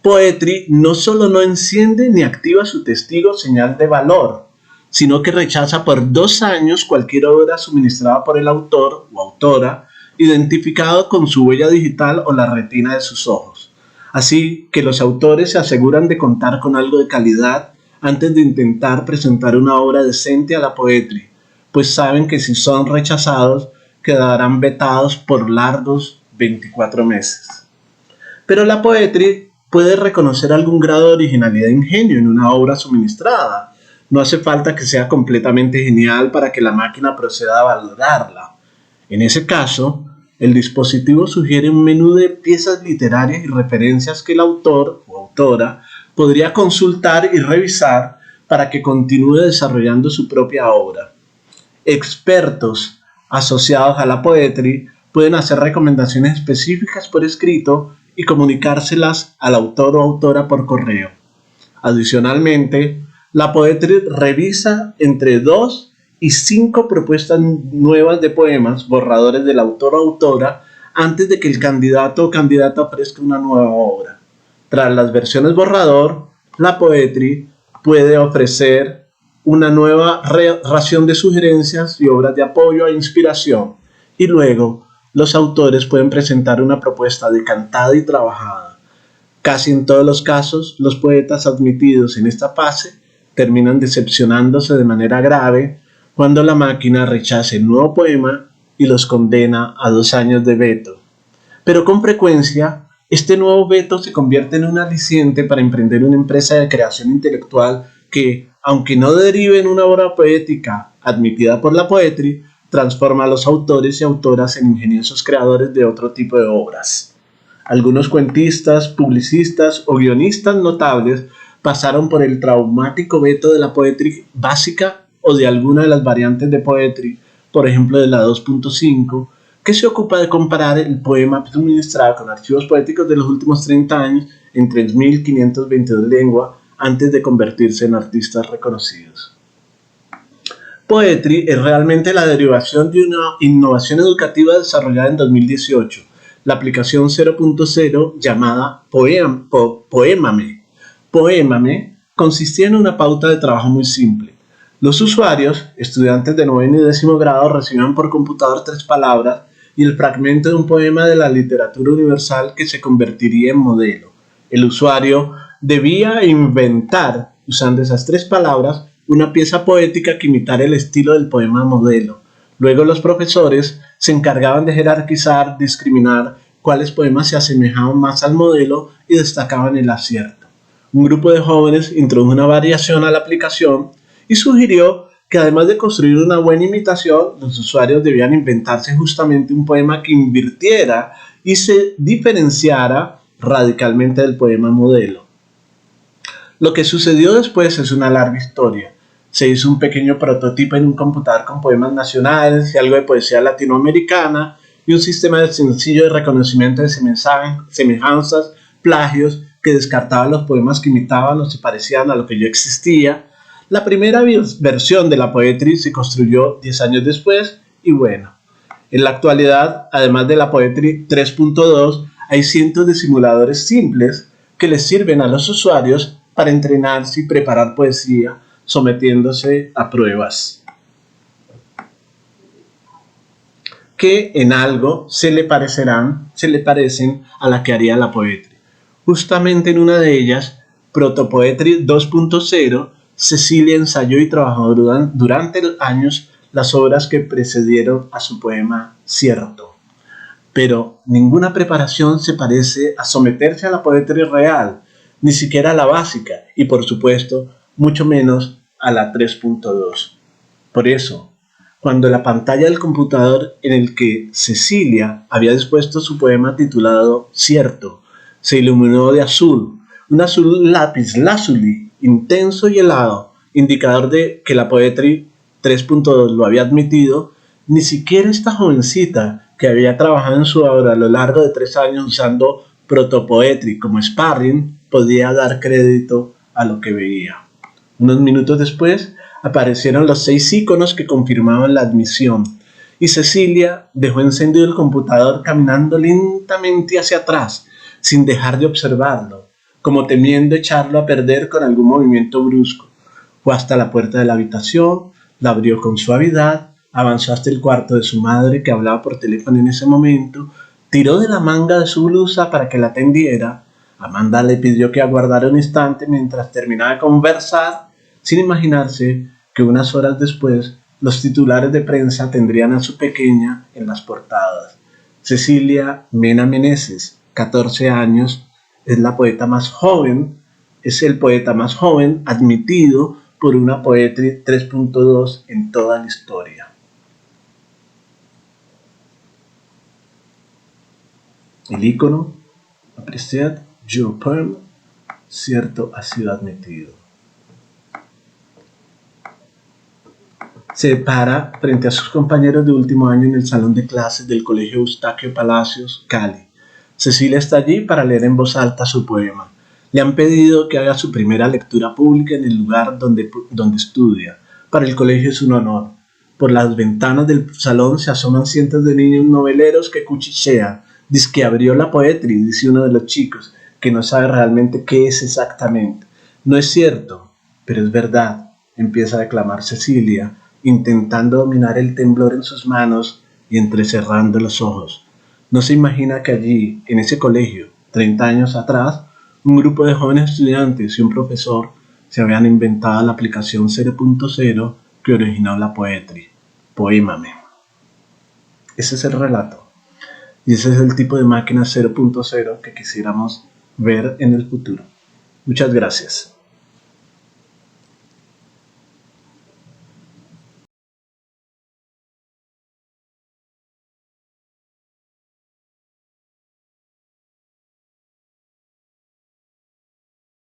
Poetry no solo no enciende ni activa su testigo señal de valor, sino que rechaza por 2 años cualquier obra suministrada por el autor o autora, identificado con su huella digital o la retina de sus ojos. Así que los autores se aseguran de contar con algo de calidad antes de intentar presentar una obra decente a la Poetry, pues saben que si son rechazados, quedarán vetados por largos 24 meses. Pero la Poetry puede reconocer algún grado de originalidad e ingenio en una obra suministrada. No hace falta que sea completamente genial para que la máquina proceda a valorarla. En ese caso, el dispositivo sugiere un menú de piezas literarias y referencias que el autor o autora podría consultar y revisar para que continúe desarrollando su propia obra. Expertos asociados a la Poetry pueden hacer recomendaciones específicas por escrito y comunicárselas al autor o autora por correo. Adicionalmente, la Poetry revisa entre 2 y 5 propuestas nuevas de poemas, borradores del autor o autora, antes de que el candidato o candidata ofrezca una nueva obra. Tras las versiones borrador, la Poetry puede ofrecer una nueva ración de sugerencias y obras de apoyo e inspiración, y luego los autores pueden presentar una propuesta decantada y trabajada. Casi en todos los casos, los poetas admitidos en esta fase terminan decepcionándose de manera grave cuando la máquina rechaza el nuevo poema y los condena a 2 años de veto. Pero con frecuencia, este nuevo veto se convierte en un aliciente para emprender una empresa de creación intelectual que, aunque no derive en una obra poética admitida por la Poetry, transforma a los autores y autoras en ingeniosos creadores de otro tipo de obras. Algunos cuentistas, publicistas o guionistas notables pasaron por el traumático veto de la Poetry básica o de alguna de las variantes de Poetry, por ejemplo de la 2.5, que se ocupa de comparar el poema suministrado con archivos poéticos de los últimos 30 años en 3.522 lenguas antes de convertirse en artistas reconocidos. Poetry es realmente la derivación de una innovación educativa desarrollada en 2018, la aplicación 0.0 llamada Poémame. Poémame consistía en una pauta de trabajo muy simple. Los usuarios, estudiantes de 9º y 10º grado, recibían por computador 3 palabras y el fragmento de un poema de la literatura universal que se convertiría en modelo. El usuario debía inventar, usando esas 3 palabras, una pieza poética que imitara el estilo del poema modelo. Luego los profesores se encargaban de jerarquizar, discriminar cuáles poemas se asemejaban más al modelo y destacaban el acierto. Un grupo de jóvenes introdujo una variación a la aplicación y sugirió que además de construir una buena imitación, los usuarios debían inventarse justamente un poema que invirtiera y se diferenciara radicalmente del poema modelo. Lo que sucedió después es una larga historia. Se hizo un pequeño prototipo en un computador con poemas nacionales y algo de poesía latinoamericana y un sistema sencillo de reconocimiento de semejanzas, plagios, que descartaba los poemas que imitaban o se parecían a lo que ya existía. La primera versión de la Poetry se construyó 10 años después y bueno, en la actualidad, además de la Poetry 3.2, hay cientos de simuladores simples que les sirven a los usuarios para entrenarse y preparar poesía sometiéndose a pruebas que en algo se le parecen a la que haría la Poetry. Justamente en una de ellas, Protopoetry 2.0, Cecilia ensayó y trabajó durante años las obras que precedieron a su poema Cierto. Pero ninguna preparación se parece a someterse a la Poetry real, ni siquiera a la básica, y por supuesto, mucho menos a la 3.2. Por eso, cuando la pantalla del computador en el que Cecilia había dispuesto su poema titulado Cierto, se iluminó de azul, un azul lapislázuli, intenso y helado, indicador de que la Poetry 3.2 lo había admitido, ni siquiera esta jovencita que había trabajado en su obra a lo largo de 3 años usando Protopoetry como sparring podía dar crédito a lo que veía. Unos minutos después aparecieron los 6 iconos que confirmaban la admisión y Cecilia dejó encendido el computador caminando lentamente hacia atrás sin dejar de observarlo, como temiendo echarlo a perder con algún movimiento brusco. Fue hasta la puerta de la habitación, la abrió con suavidad, avanzó hasta el cuarto de su madre que hablaba por teléfono en ese momento, tiró de la manga de su blusa para que la atendiera. Amanda le pidió que aguardara un instante mientras terminaba de conversar, sin imaginarse que unas horas después los titulares de prensa tendrían a su pequeña en las portadas. Cecilia Mena Meneses, 14 años, es el poeta más joven admitido por una Poetry 3.2 en toda la historia. El icono, Appreciate Your Poem, Cierto ha sido admitido. Se para frente a sus compañeros de último año en el salón de clases del Colegio Eustaquio Palacios, Cali. Cecilia está allí para leer en voz alta su poema. Le han pedido que haga su primera lectura pública en el lugar donde estudia. Para el colegio es un honor. Por las ventanas del salón se asoman cientos de niños noveleros que cuchichean. Dice que abrió la poetry, dice uno de los chicos, que no sabe realmente qué es exactamente. No es cierto, pero es verdad, empieza a declamar Cecilia, intentando dominar el temblor en sus manos y entrecerrando los ojos. No se imagina que allí, en ese colegio, 30 años atrás, un grupo de jóvenes estudiantes y un profesor se habían inventado la aplicación 0.0 que originó la poetry. Poémame. Ese es el relato. Y ese es el tipo de máquina 0.0 que quisiéramos ver en el futuro. Muchas gracias.